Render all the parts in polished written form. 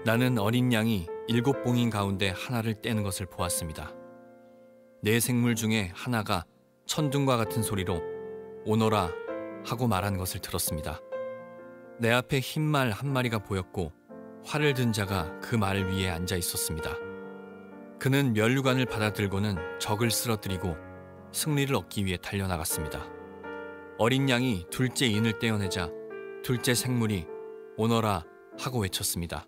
나는 어린 양이 7봉인 가운데 하나를 떼는 것을 보았습니다. 네 생물 중에 하나가 천둥과 같은 소리로 오너라 하고 말한 것을 들었습니다. 내 앞에 흰 말 한 마리가 보였고 활을 든 자가 그 말 위에 앉아 있었습니다. 그는 면류관을 받아들고는 적을 쓰러뜨리고 승리를 얻기 위해 달려나갔습니다. 어린 양이 둘째 인을 떼어내자 둘째 생물이 오너라 하고 외쳤습니다.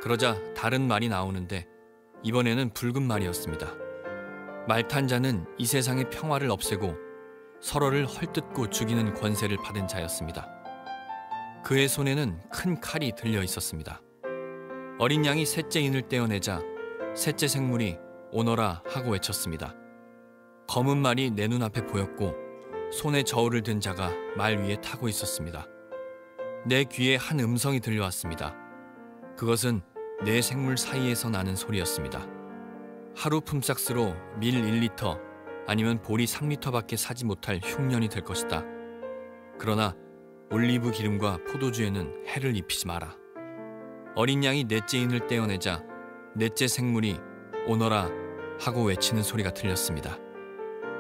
그러자 다른 말이 나오는데 이번에는 붉은 말이었습니다. 말탄 자는 이 세상의 평화를 없애고 서로를 헐뜯고 죽이는 권세를 받은 자였습니다. 그의 손에는 큰 칼이 들려 있었습니다. 어린 양이 셋째 인을 떼어내자 셋째 생물이 오너라 하고 외쳤습니다. 검은 말이 내 눈앞에 보였고 손에 저울을 든 자가 말 위에 타고 있었습니다. 내 귀에 한 음성이 들려왔습니다. 그것은 네 생물 사이에서 나는 소리였습니다. 하루 품삯으로 밀 1리터 아니면 보리 3리터밖에 사지 못할 흉년이 될 것이다. 그러나 올리브 기름과 포도주에는 해를 입히지 마라. 어린 양이 넷째 인을 떼어내자 넷째 생물이 오너라 하고 외치는 소리가 들렸습니다.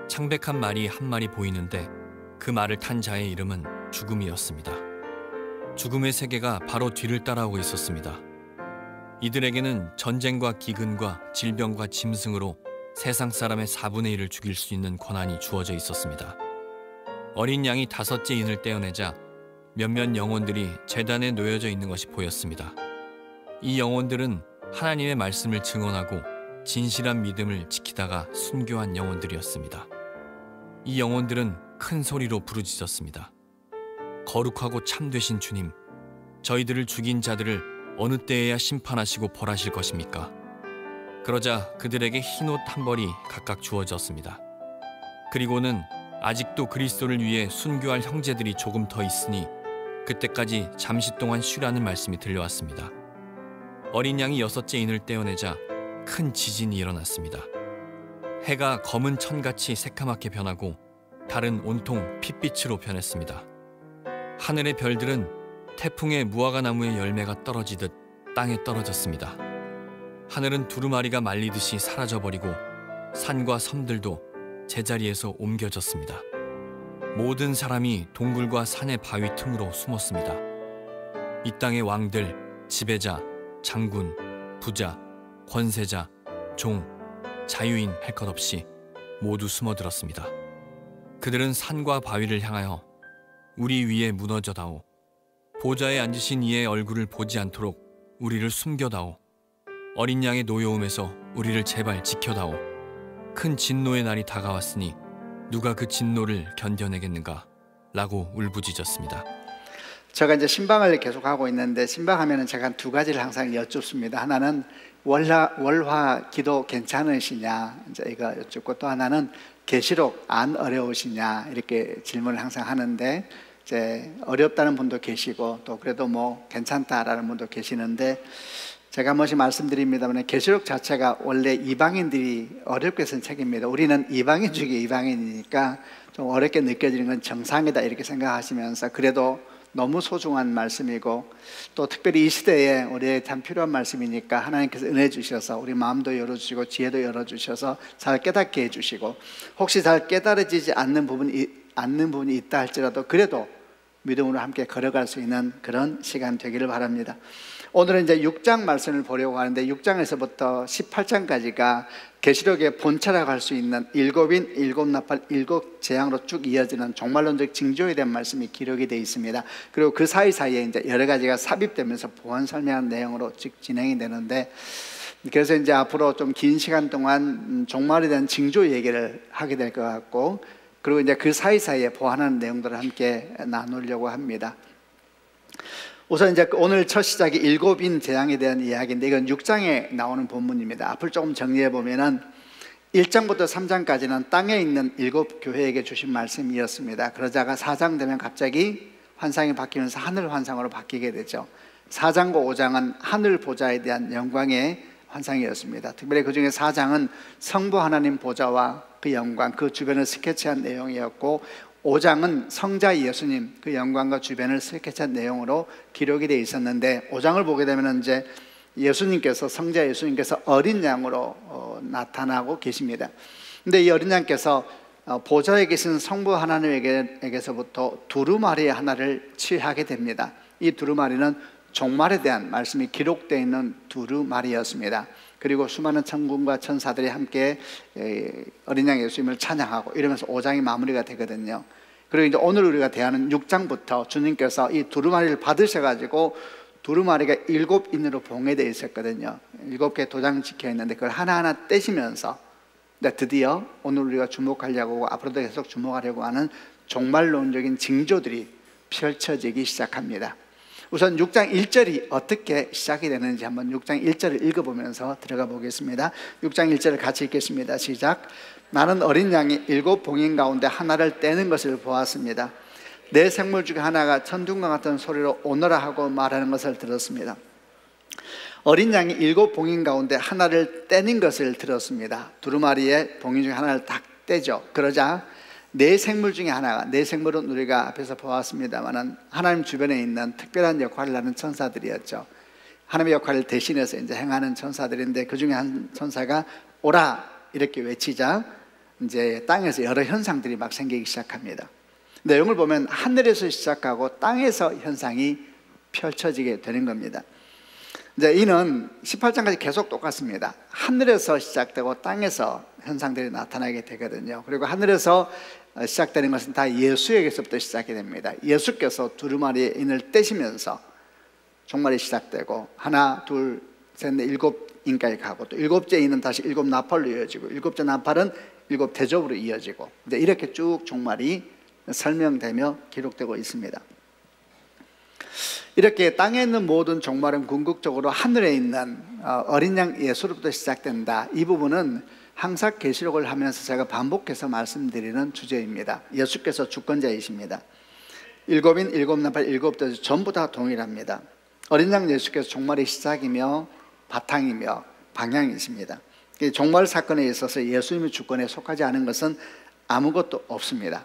창백한 말이 한 마리 보이는데 그 말을 탄 자의 이름은 죽음이었습니다. 죽음의 세계가 바로 뒤를 따라오고 있었습니다. 이들에게는 전쟁과 기근과 질병과 짐승으로 세상 사람의 4분의 1을 죽일 수 있는 권한이 주어져 있었습니다. 어린 양이 다섯째 인을 떼어내자 몇몇 영혼들이 제단에 놓여져 있는 것이 보였습니다. 이 영혼들은 하나님의 말씀을 증언하고 진실한 믿음을 지키다가 순교한 영혼들이었습니다. 이 영혼들은 큰 소리로 부르짖었습니다. 거룩하고 참되신 주님, 저희들을 죽인 자들을 어느 때에야 심판하시고 벌하실 것입니까? 그러자 그들에게 흰옷 한 벌이 각각 주어졌습니다. 그리고는 아직도 그리스도를 위해 순교할 형제들이 조금 더 있으니 그때까지 잠시 동안 쉬라는 말씀이 들려왔습니다. 어린 양이 여섯째 인을 떼어내자 큰 지진이 일어났습니다. 해가 검은 천같이 새카맣게 변하고 달은 온통 핏빛으로 변했습니다. 하늘의 별들은 태풍에 무화과 나무의 열매가 떨어지듯 땅에 떨어졌습니다. 하늘은 두루마리가 말리듯이 사라져버리고 산과 섬들도 제자리에서 옮겨졌습니다. 모든 사람이 동굴과 산의 바위 틈으로 숨었습니다. 이 땅의 왕들, 지배자, 장군, 부자, 권세자, 종, 자유인 할 것 없이 모두 숨어들었습니다. 그들은 산과 바위를 향하여 우리 위에 무너져다오. 보좌에 앉으신 이의 얼굴을 보지 않도록 우리를 숨겨다오. 어린 양의 노여움에서 우리를 제발 지켜다오. 큰 진노의 날이 다가왔으니 누가 그 진노를 견뎌내겠는가? 라고 울부짖었습니다. 제가 이제 신방을 계속하고 있는데 신방하면은 제가 두 가지를 항상 여쭙습니다. 하나는 월화 기도 괜찮으시냐 이제 이거 여쭙고, 또 하나는 계시록 안 어려우시냐 이렇게 질문을 항상 하는데, 이제 어렵다는 분도 계시고 또 그래도 뭐 괜찮다라는 분도 계시는데, 제가 한 번씩 말씀드립니다만 계시록 자체가 원래 이방인들이 어렵게 쓴 책입니다. 우리는 이방인 중에 이방인이니까 좀 어렵게 느껴지는 건 정상이다 이렇게 생각하시면서, 그래도 너무 소중한 말씀이고 또 특별히 이 시대에 우리에게 참 필요한 말씀이니까 하나님께서 은혜 주셔서 우리 마음도 열어주시고 지혜도 열어주셔서 잘 깨닫게 해주시고, 혹시 잘 깨달아지지 않는 부분이 있다 할지라도 그래도 믿음으로 함께 걸어갈 수 있는 그런 시간 되기를 바랍니다. 오늘은 이제 6장 말씀을 보려고 하는데 6장에서부터 18장까지가 계시록의 본체라고 할 수 있는 일곱인, 일곱나팔, 일곱 재앙으로 쭉 이어지는 종말론적 징조에 대한 말씀이 기록이 되어 있습니다. 그리고 그 사이사이에 이제 여러 가지가 삽입되면서 보완 설명한 내용으로 쭉 진행이 되는데, 그래서 이제 앞으로 좀 긴 시간 동안 종말에 대한 징조 얘기를 하게 될 것 같고, 그리고 이제 그 사이사이에 보완하는 내용들을 함께 나누려고 합니다. 우선 이제 오늘 첫 시작이 일곱인 재앙에 대한 이야기인데, 이건 6장에 나오는 본문입니다. 앞을 조금 정리해 보면은 1장부터 3장까지는 땅에 있는 일곱 교회에게 주신 말씀이었습니다. 그러다가 4장 되면 갑자기 환상이 바뀌면서 하늘 환상으로 바뀌게 되죠. 4장과 5장은 하늘 보좌에 대한 영광의 환상이었습니다. 특별히 그 중에 4장은 성부 하나님 보좌와 그 영광, 그 주변을 스케치한 내용이었고, 5장은 성자 예수님 그 영광과 주변을 스케치한 내용으로 기록이 되어 있었는데, 5장을 보게 되면 이제 예수님께서, 성자 예수님께서 어린 양으로 나타나고 계십니다. 근데 이 어린 양께서 보좌에 계신 성부 하나님에게서부터 두루마리 하나를 취하게 됩니다. 이 두루마리는 종말에 대한 말씀이 기록되어 있는 두루마리였습니다. 그리고 수많은 천군과 천사들이 함께 어린 양 예수님을 찬양하고 이러면서 5장이 마무리가 되거든요. 그리고 이제 오늘 우리가 대하는 6장부터 주님께서 이 두루마리를 받으셔가지고 두루마리가 7인으로 봉해되어 있었거든요. 7개 도장 찍혀 있는데 그걸 하나하나 떼시면서 드디어 오늘 우리가 주목하려고, 앞으로도 계속 주목하려고 하는 종말론적인 징조들이 펼쳐지기 시작합니다. 우선 6장 1절이 어떻게 시작이 되는지 한번 6장 1절을 읽어보면서 들어가 보겠습니다. 6장 1절을 같이 읽겠습니다. 시작. 나는 어린 양이 7 봉인 가운데 하나를 떼는 것을 보았습니다. 내 생물 중에 하나가 천둥과 같은 소리로 오너라 하고 말하는 것을 들었습니다. 어린 양이 7 봉인 가운데 하나를 떼는 것을 들었습니다. 두루마리의 봉인 중에 하나를 딱 떼죠. 그러자 네 생물 중에 하나가, 네 생물은 우리가 앞에서 보았습니다만은 하나님 주변에 있는 특별한 역할을 하는 천사들이었죠. 하나님의 역할을 대신해서 이제 행하는 천사들인데 그 중에 한 천사가 오라 이렇게 외치자 이제 땅에서 여러 현상들이 막 생기기 시작합니다. 내용을 보면 하늘에서 시작하고 땅에서 현상이 펼쳐지게 되는 겁니다. 이제 이는 18장까지 계속 똑같습니다. 하늘에서 시작되고 땅에서 현상들이 나타나게 되거든요. 그리고 하늘에서 시작되는 것은 다 예수에게서부터 시작이 됩니다. 예수께서 두루마리의 인을 떼시면서 종말이 시작되고 하나, 둘, 셋, 넷, 7인까지 가고 또 7째 인은 다시 7 나팔로 이어지고 7째 나팔은 7 대접으로 이어지고 이제 이렇게 쭉 종말이 설명되며 기록되고 있습니다. 이렇게 땅에 있는 모든 종말은 궁극적으로 하늘에 있는 어린 양 예수로부터 시작된다. 이 부분은 항상 계시록을 하면서 제가 반복해서 말씀드리는 주제입니다. 예수께서 주권자이십니다. 7인, 7 나팔, 7 대접 전부 다 동일합니다. 어린 양 예수께서 종말의 시작이며 바탕이며 방향이십니다. 종말 사건에 있어서 예수님의 주권에 속하지 않은 것은 아무것도 없습니다.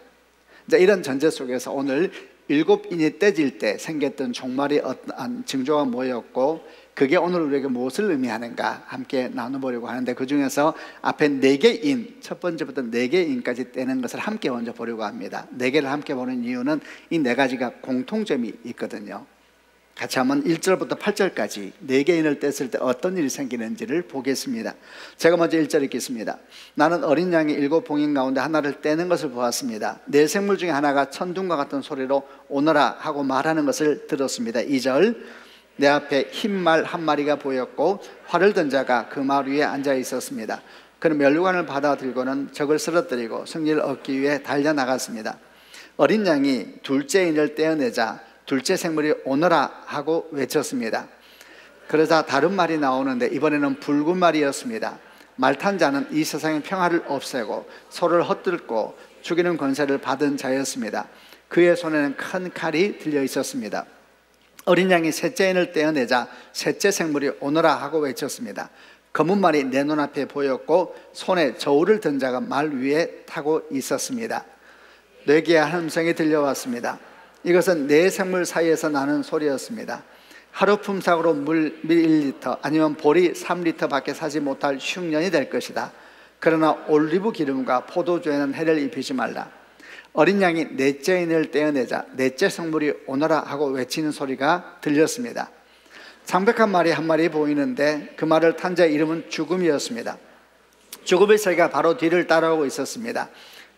이런 전제 속에서 오늘 7인이 떼질 때 생겼던 종말의 어떤 징조가 뭐였고 그게 오늘 우리에게 무엇을 의미하는가 함께 나눠보려고 하는데 그 중에서 앞에 4개 인, 첫 번째부터 4개 인까지 떼는 것을 함께 먼저 보려고 합니다. 4개를 함께 보는 이유는 이 4가지가 공통점이 있거든요. 같이 한번 1절부터 8절까지 4개 인을 뗐을 때 어떤 일이 생기는지를 보겠습니다. 제가 먼저 1절 읽겠습니다. 나는 어린 양이 7 봉인 가운데 하나를 떼는 것을 보았습니다. 네 생물 중에 하나가 천둥과 같은 소리로 오너라 하고 말하는 것을 들었습니다. 2절 내 앞에 흰 말 한 마리가 보였고 활을 든 자가 그 말 위에 앉아 있었습니다. 그는 면류관을 받아 들고는 적을 쓰러뜨리고 승리를 얻기 위해 달려나갔습니다. 어린 양이 둘째 인을 떼어내자 둘째 생물이 오너라 하고 외쳤습니다. 그러자 다른 말이 나오는데 이번에는 붉은 말이었습니다. 말 탄 자는 이 세상의 평화를 없애고 소를 헛들고 죽이는 권세를 받은 자였습니다. 그의 손에는 큰 칼이 들려 있었습니다. 어린 양이 셋째 인을 떼어내자 셋째 생물이 오너라 하고 외쳤습니다. 검은 말이 내 눈앞에 보였고 손에 저울을 든 자가 말 위에 타고 있었습니다. 뇌기의 한 음성이 들려왔습니다. 이것은 네 생물 사이에서 나는 소리였습니다. 하루 품삯으로 물 1리터 아니면 보리 3리터 밖에 사지 못할 흉년이 될 것이다. 그러나 올리브 기름과 포도주에는 해를 입히지 말라. 어린 양이 넷째 인을 떼어내자 넷째 생물이 오너라 하고 외치는 소리가 들렸습니다. 창백한 말이 한 마리 보이는데 그 말을 탄 자의 이름은 죽음이었습니다. 죽음의 세계가 바로 뒤를 따라오고 있었습니다.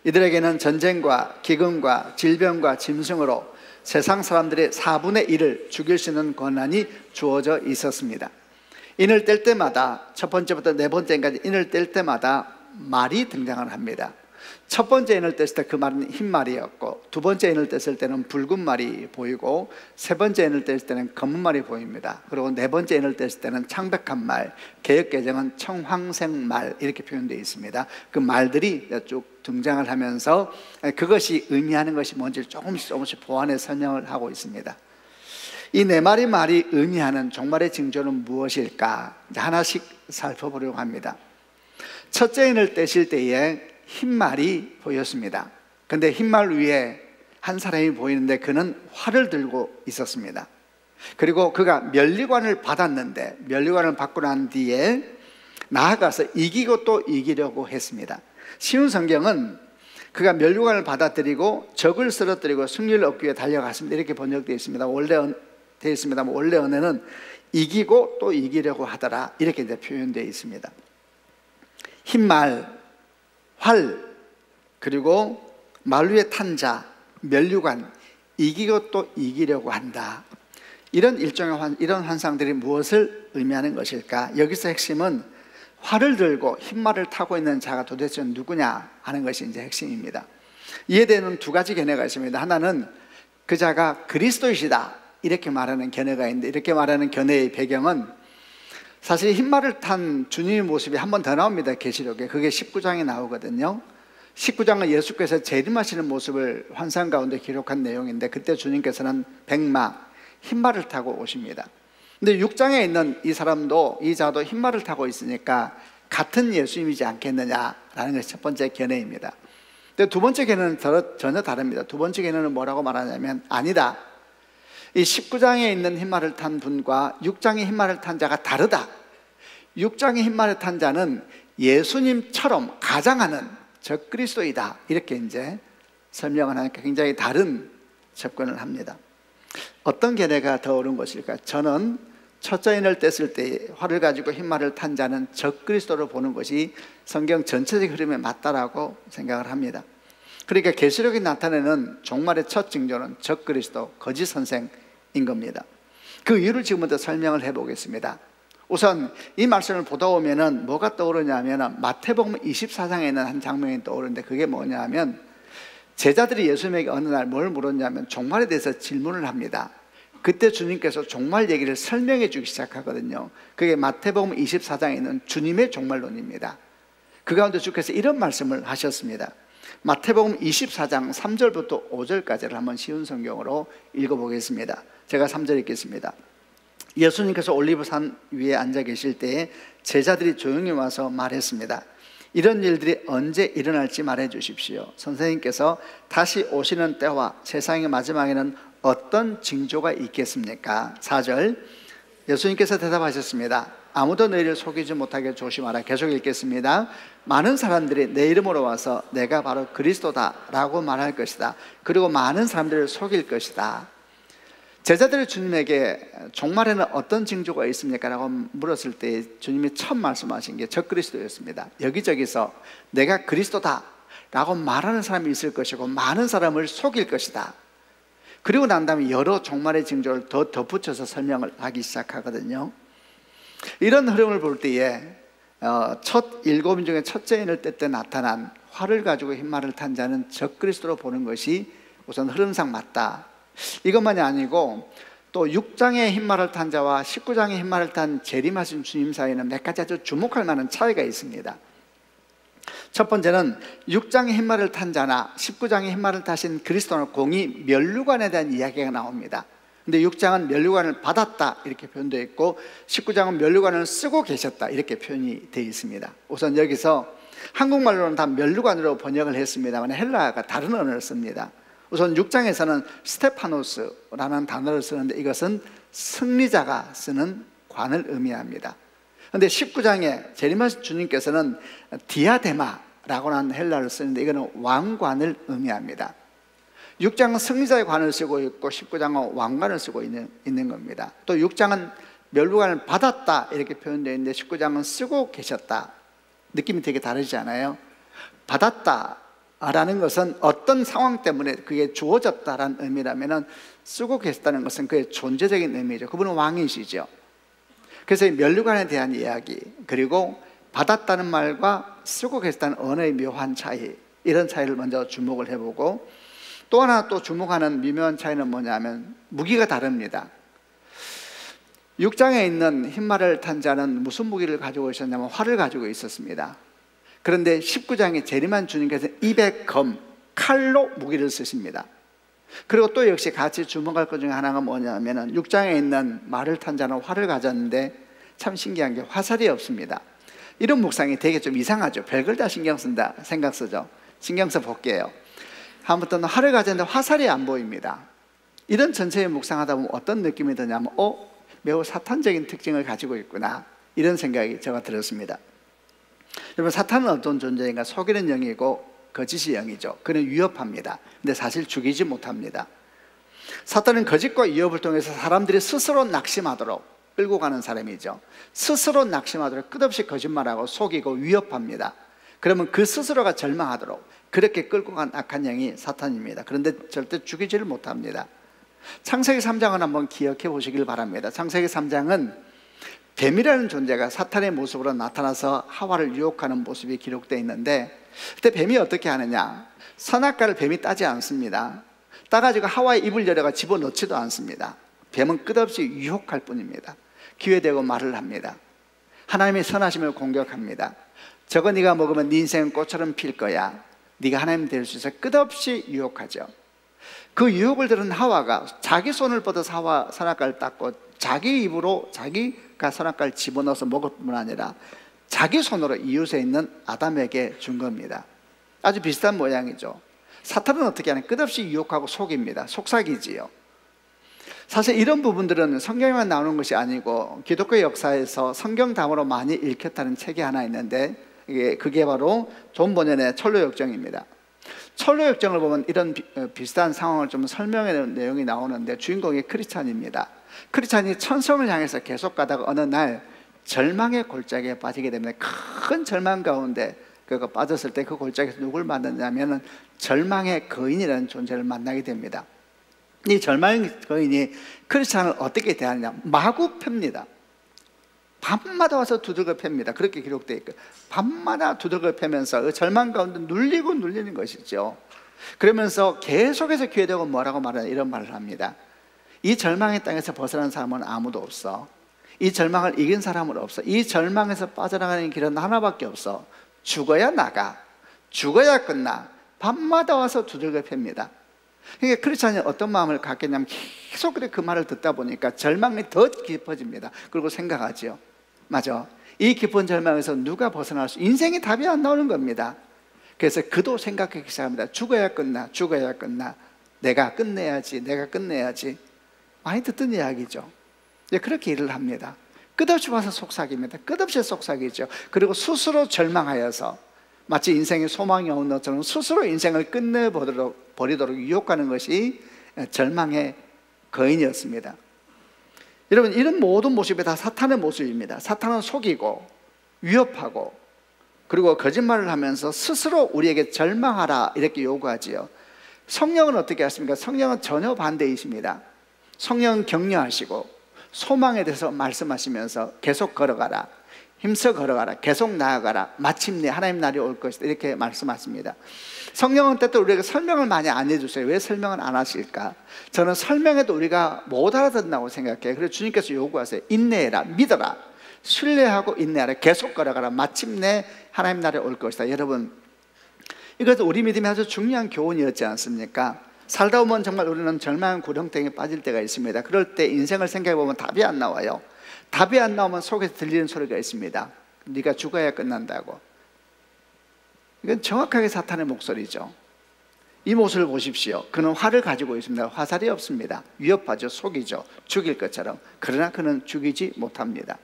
이들에게는 전쟁과 기근과 질병과 짐승으로 세상 사람들의 4분의 1을 죽일 수 있는 권한이 주어져 있었습니다. 인을 뗄 때마다 첫 번째부터 네 번째까지 인을 뗄 때마다 말이 등장을 합니다. 첫 번째 인을 뗐을 때 그 말은 흰 말이었고 두 번째 인을 뗐을 때는 붉은 말이 보이고 세 번째 인을 뗐을 때는 검은 말이 보입니다. 그리고 네 번째 인을 뗐을 때는 창백한 말, 개역개정은 청황색 말 이렇게 표현되어 있습니다. 그 말들이 쭉 등장을 하면서 그것이 의미하는 것이 뭔지 조금씩 보완해 설명을 하고 있습니다. 이 네 마리 말이 의미하는 종말의 징조는 무엇일까? 하나씩 살펴보려고 합니다. 첫째 인을 떼실 때에 흰 말이 보였습니다. 그런데 흰 말 위에 한 사람이 보이는데 그는 활을 들고 있었습니다. 그리고 그가 면류관을 받았는데 면류관을 받고 난 뒤에 나아가서 이기고 또 이기려고 했습니다. 쉬운 성경은 그가 면류관을 받아들이고 적을 쓰러뜨리고 승리를 얻기 위해 달려갔습니다. 이렇게 번역되어 있습니다. 되어 있습니다만 원래 언어는 이기고 또 이기려고 하더라, 이렇게 이제 표현되어 있습니다. 흰말, 활, 그리고 말 위에 탄 자, 면류관, 이기고 또 이기려고 한다. 이런 일종의 이런 환상들이 무엇을 의미하는 것일까? 여기서 핵심은 활을 들고 흰말을 타고 있는 자가 도대체 누구냐 하는 것이 이제 핵심입니다. 이에 대한 두 가지 견해가 있습니다. 하나는 그 자가 그리스도이시다, 이렇게 말하는 견해가 있는데, 이렇게 말하는 견해의 배경은 사실 흰말을 탄 주님의 모습이 한 번 더 나옵니다. 계시록에. 그게 19장에 나오거든요. 19장은 예수께서 재림하시는 모습을 환상 가운데 기록한 내용인데, 그때 주님께서는 백마, 흰말을 타고 오십니다. 근데 6장에 있는 이 사람도, 이 자도 흰말을 타고 있으니까 같은 예수님이지 않겠느냐라는 것이 첫 번째 견해입니다. 근데 두 번째 견해는 전혀 다릅니다. 두 번째 견해는 뭐라고 말하냐면, 아니다, 이 19장에 있는 흰말을 탄 분과 6장의 흰말을 탄 자가 다르다. 6장의 흰말을 탄 자는 예수님처럼 가장하는 적그리스도이다, 이렇게 이제 설명을 하니까 굉장히 다른 접근을 합니다. 어떤 견해가 더 옳은 것일까? 저는 첫 자인을 뗐을 때 활을 가지고 흰말을 탄 자는 적그리스도를 보는 것이 성경 전체적 흐름에 맞다라고 생각을 합니다. 그러니까 계시록이 나타내는 종말의 첫 징조는 적그리스도, 거짓 선생인 겁니다. 그 이유를 지금부터 설명을 해보겠습니다. 우선 이 말씀을 보다 보면은 뭐가 떠오르냐면, 마태복음 24장에 있는 한 장면이 떠오르는데, 그게 뭐냐면 제자들이 예수님에게 어느 날 뭘 물었냐면 종말에 대해서 질문을 합니다. 그때 주님께서 종말 얘기를 설명해 주기 시작하거든요. 그게 마태복음 24장에 있는 주님의 종말론입니다. 그 가운데 주께서 이런 말씀을 하셨습니다. 마태복음 24장 3절부터 5절까지를 한번 쉬운 성경으로 읽어보겠습니다. 제가 3절 읽겠습니다. 예수님께서 올리브산 위에 앉아 계실 때에 제자들이 조용히 와서 말했습니다. 이런 일들이 언제 일어날지 말해 주십시오. 선생님께서 다시 오시는 때와 세상의 마지막에는 어떤 징조가 있겠습니까? 4절, 예수님께서 대답하셨습니다. 아무도 너희를 속이지 못하게 조심하라. 계속 읽겠습니다. 많은 사람들이 내 이름으로 와서 내가 바로 그리스도다 라고 말할 것이다. 그리고 많은 사람들을 속일 것이다. 제자들이 주님에게 종말에는 어떤 징조가 있습니까? 라고 물었을 때 주님이 처음 말씀하신 게 적그리스도였습니다. 여기저기서 내가 그리스도다 라고 말하는 사람이 있을 것이고 많은 사람을 속일 것이다. 그리고 난 다음에 여러 종말의 징조를 더 덧붙여서 설명을 하기 시작하거든요. 이런 흐름을 볼 때에 첫 일곱인 중에 첫째인을 뗄 때 나타난 활을 가지고 흰말을 탄 자는 적그리스도로 보는 것이 우선 흐름상 맞다. 이것만이 아니고 또 6장의 흰말을 탄 자와 19장의 흰말을 탄 재림하신 주님 사이에는 몇 가지 아주 주목할 만한 차이가 있습니다. 첫 번째는 6장의 흰말을 탄 자나 19장의 흰말을 타신 그리스도는 공의 면류관에 대한 이야기가 나옵니다. 근데 6장은 면류관을 받았다 이렇게 표현되어 있고 19장은 면류관을 쓰고 계셨다 이렇게 표현이 되어 있습니다. 우선 여기서 한국말로는 다 면류관으로 번역을 했습니다만 헬라어가 다른 언어를 씁니다. 우선 6장에서는 스테파노스라는 단어를 쓰는데 이것은 승리자가 쓰는 관을 의미합니다. 그런데 19장에 재림하신 주님께서는 디아데마라고 하는 헬라어를 쓰는데 이거는 왕관을 의미합니다. 6장은 승리자의 관을 쓰고 있고 19장은 왕관을 쓰고 있는 겁니다. 또 6장은 면류관을 받았다 이렇게 표현되어 있는데 19장은 쓰고 계셨다. 느낌이 되게 다르지 않아요? 받았다라는 것은 어떤 상황 때문에 그게 주어졌다라는 의미라면 쓰고 계셨다는 것은 그의 존재적인 의미죠. 그분은 왕이시죠. 그래서 이 면류관에 대한 이야기, 그리고 받았다는 말과 쓰고 계셨다는 언어의 묘한 차이, 이런 차이를 먼저 주목을 해보고, 또 하나 또 주목하는 미묘한 차이는 뭐냐면 무기가 다릅니다. 6장에 있는 흰말을 탄 자는 무슨 무기를 가지고 있었냐면 활을 가지고 있었습니다. 그런데 19장에 재림한 주님께서 입에 검, 칼로 무기를 쓰십니다. 그리고 또 역시 같이 주목할 것 중에 하나가 뭐냐면 6장에 있는 말을 탄 자는 활을 가졌는데 참 신기한 게 화살이 없습니다. 이런 묵상이 되게 좀 이상하죠. 별걸 다 신경 쓴다 생각 쓰죠. 신경 써 볼게요. 한번부터는 활을 가졌는데 화살이 안 보입니다. 이런 전체에 묵상하다 보면 어떤 느낌이 드냐면 매우 사탄적인 특징을 가지고 있구나, 이런 생각이 제가 들었습니다. 여러분, 사탄은 어떤 존재인가? 속이는 영이고 거짓의 영이죠. 그는 위협합니다. 근데 사실 죽이지 못합니다. 사탄은 거짓과 위협을 통해서 사람들이 스스로 낙심하도록 끌고 가는 사람이죠. 스스로 낙심하도록 끝없이 거짓말하고 속이고 위협합니다. 그러면 그 스스로가 절망하도록 그렇게 끌고 간 악한 영이 사탄입니다. 그런데 절대 죽이지를 못합니다. 창세기 3장을 한번 기억해 보시길 바랍니다. 창세기 3장은 뱀이라는 존재가 사탄의 모습으로 나타나서 하와를 유혹하는 모습이 기록되어 있는데, 그때 뱀이 어떻게 하느냐? 선악과를 뱀이 따지 않습니다. 따가지고 하와의 입을 열어가 집어넣지도 않습니다. 뱀은 끝없이 유혹할 뿐입니다. 기회되고 말을 합니다. 하나님의 선하심을 공격합니다. 저거 네가 먹으면 네 인생은 꽃처럼 필 거야, 네가 하나님 될 수 있어, 끝없이 유혹하죠. 그 유혹을 들은 하와가 자기 손을 뻗어서 하와 선악과를 땄고 자기 입으로 자기가 선악과를 집어넣어서 먹을 뿐 아니라 자기 손으로 이웃에 있는 아담에게 준 겁니다. 아주 비슷한 모양이죠. 사탄은 어떻게 하냐? 끝없이 유혹하고 속입니다. 속삭이지요. 사실 이런 부분들은 성경에만 나오는 것이 아니고 기독교 역사에서 성경담으로 많이 읽혔다는 책이 하나 있는데, 그게 바로 존 버년의 철로역정입니다. 철로역정을 보면 이런 비슷한 상황을 좀 설명하는 내용이 나오는데, 주인공이 크리스찬입니다. 크리스찬이 천성을 향해서 계속 가다가 어느 날 절망의 골짜기에 빠지게 됩니다. 큰 절망 가운데 그가 빠졌을 때 그 골짜기에서 누굴 만났냐면 절망의 거인이라는 존재를 만나게 됩니다. 이 절망의 거인이 크리스찬을 어떻게 대하느냐? 마구 팹니다. 밤마다 와서 두들겨 팹니다. 그렇게 기록되어 있고, 밤마다 두들겨 패면서 그 절망 가운데 눌리고 눌리는 것이죠. 그러면서 계속해서 기회되고 뭐라고 말하냐, 이런 말을 합니다. 이 절망의 땅에서 벗어난 사람은 아무도 없어. 이 절망을 이긴 사람은 없어. 이 절망에서 빠져나가는 길은 하나밖에 없어. 죽어야 나가, 죽어야 끝나. 밤마다 와서 두들겨 팹니다. 그러니까 크리스찬이 어떤 마음을 갖겠냐면, 계속 그 말을 듣다 보니까 절망이 더 깊어집니다. 그리고 생각하죠. 맞아, 이 깊은 절망에서 누가 벗어날 수, 인생의 답이 안 나오는 겁니다. 그래서 그도 생각하기 시작합니다. 죽어야 끝나, 죽어야 끝나. 내가 끝내야지, 내가 끝내야지. 많이 듣던 이야기죠. 그렇게 일을 합니다. 끝없이 와서 속삭입니다. 끝없이 속삭이죠. 그리고 스스로 절망하여서 마치 인생에 소망이 없는 것처럼 스스로 인생을 끝내버리도록 유혹하는 것이 절망의 거인이었습니다. 여러분, 이런 모든 모습이 다 사탄의 모습입니다. 사탄은 속이고 위협하고 그리고 거짓말을 하면서 스스로 우리에게 절망하라, 이렇게 요구하지요. 성령은 어떻게 하십니까? 성령은 전혀 반대이십니다. 성령은 격려하시고 소망에 대해서 말씀하시면서 계속 걸어가라, 힘써 걸어가라, 계속 나아가라, 마침내 하나님 날이 올 것이다, 이렇게 말씀하십니다. 성령은 때때로 우리에게 설명을 많이 안 해주세요. 왜 설명을 안 하실까? 저는 설명해도 우리가 못 알아듣는다고 생각해요. 그래서 주님께서 요구하세요. 인내해라, 믿어라, 신뢰하고 인내하라, 계속 걸어가라, 마침내 하나님 날이 올 것이다. 여러분, 이것도 우리 믿음이 아주 중요한 교훈이었지 않습니까? 살다 보면 정말 우리는 절망한 구렁텅이에 빠질 때가 있습니다. 그럴 때 인생을 생각해 보면 답이 안 나와요. 답이 안 나오면 속에서 들리는 소리가 있습니다. 네가 죽어야 끝난다고. 이건 정확하게 사탄의 목소리죠. 이 모습을 보십시오. 그는 활을 가지고 있습니다. 화살이 없습니다. 위협하죠, 속이죠, 죽일 것처럼. 그러나 그는 죽이지 못합니다.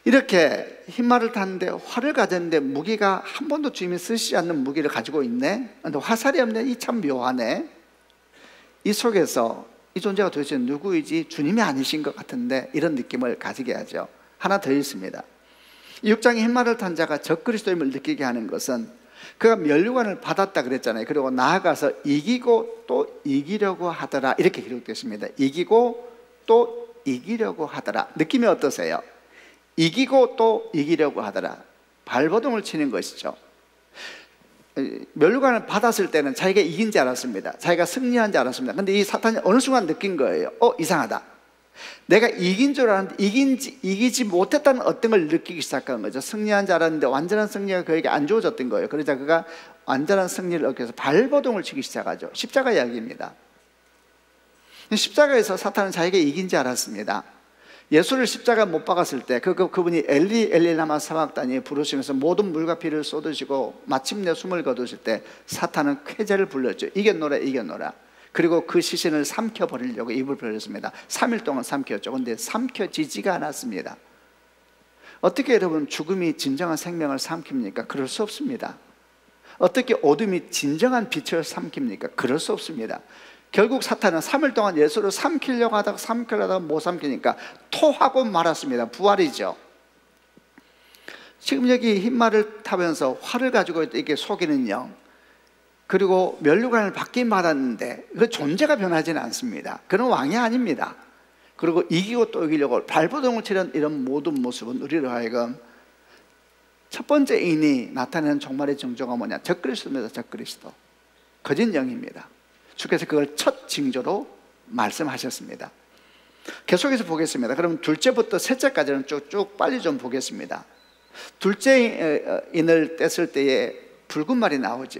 이렇게 흰말을 탔는데 활을 가졌는데 무기가 한 번도 주님이 쓰시지 않는 무기를 가지고 있네. 그런데 화살이 없네. 이 참 묘하네. 이 속에서 이 존재가 도대체 누구이지? 주님이 아니신 것 같은데, 이런 느낌을 가지게 하죠. 하나 더 있습니다. 6장의 흰말을 탄 자가 적그리스도임을 느끼게 하는 것은 그가 면류관을 받았다 그랬잖아요. 그리고 나아가서 이기고 또 이기려고 하더라, 이렇게 기록되었습니다. 이기고 또 이기려고 하더라. 느낌이 어떠세요? 이기고 또 이기려고 하더라. 발버둥을 치는 것이죠. 면류관을 받았을 때는 자기가 이긴 줄 알았습니다. 자기가 승리한 줄 알았습니다. 근데 이 사탄이 어느 순간 느낀 거예요. 이상하다. 내가 이긴 줄 알았는데 이기지 못했다는 어떤 걸 느끼기 시작한 거죠. 승리한 줄 알았는데 완전한 승리가 그에게 안 주어졌던 거예요. 그러자 그가 완전한 승리를 얻기 위해서 발버둥을 치기 시작하죠. 십자가 이야기입니다. 십자가에서 사탄은 자기가 이긴 줄 알았습니다. 예수를 십자가 못 박았을 때 그분이 엘리 엘리 라마 사박다니 부르시면서 모든 물과 피를 쏟으시고 마침내 숨을 거두실 때 사탄은 쾌재를 불렀죠. 이겼노라, 이겼노라. 그리고 그 시신을 삼켜버리려고 입을 벌렸습니다. 3일 동안 삼켰죠. 그런데 삼켜지지가 않았습니다. 어떻게 여러분 죽음이 진정한 생명을 삼킵니까? 그럴 수 없습니다. 어떻게 어둠이 진정한 빛을 삼킵니까? 그럴 수 없습니다. 결국 사탄은 3일 동안 예수를 삼키려고 하다가 못 삼키니까 토하고 말았습니다. 부활이죠. 지금 여기 흰말을 타면서 활을 가지고 이렇게 속이는 영, 그리고 면류관을 받긴 받았는데 그 존재가 변하지는 않습니다. 그런 왕이 아닙니다. 그리고 이기고 또 이기려고 발버둥을 치는 이런 모든 모습은 우리로 하여금 첫 번째 인이 나타내는 종말의 징조가 뭐냐? 적그리스도입니다. 적그리스도. 거짓 영입니다. 주께서 그걸 첫 징조로 말씀하셨습니다. 계속해서 보겠습니다. 그럼 둘째부터 셋째까지는 쭉쭉 빨리 좀 보겠습니다. 둘째 인을 뗐을 때에 붉은 말이 나오죠.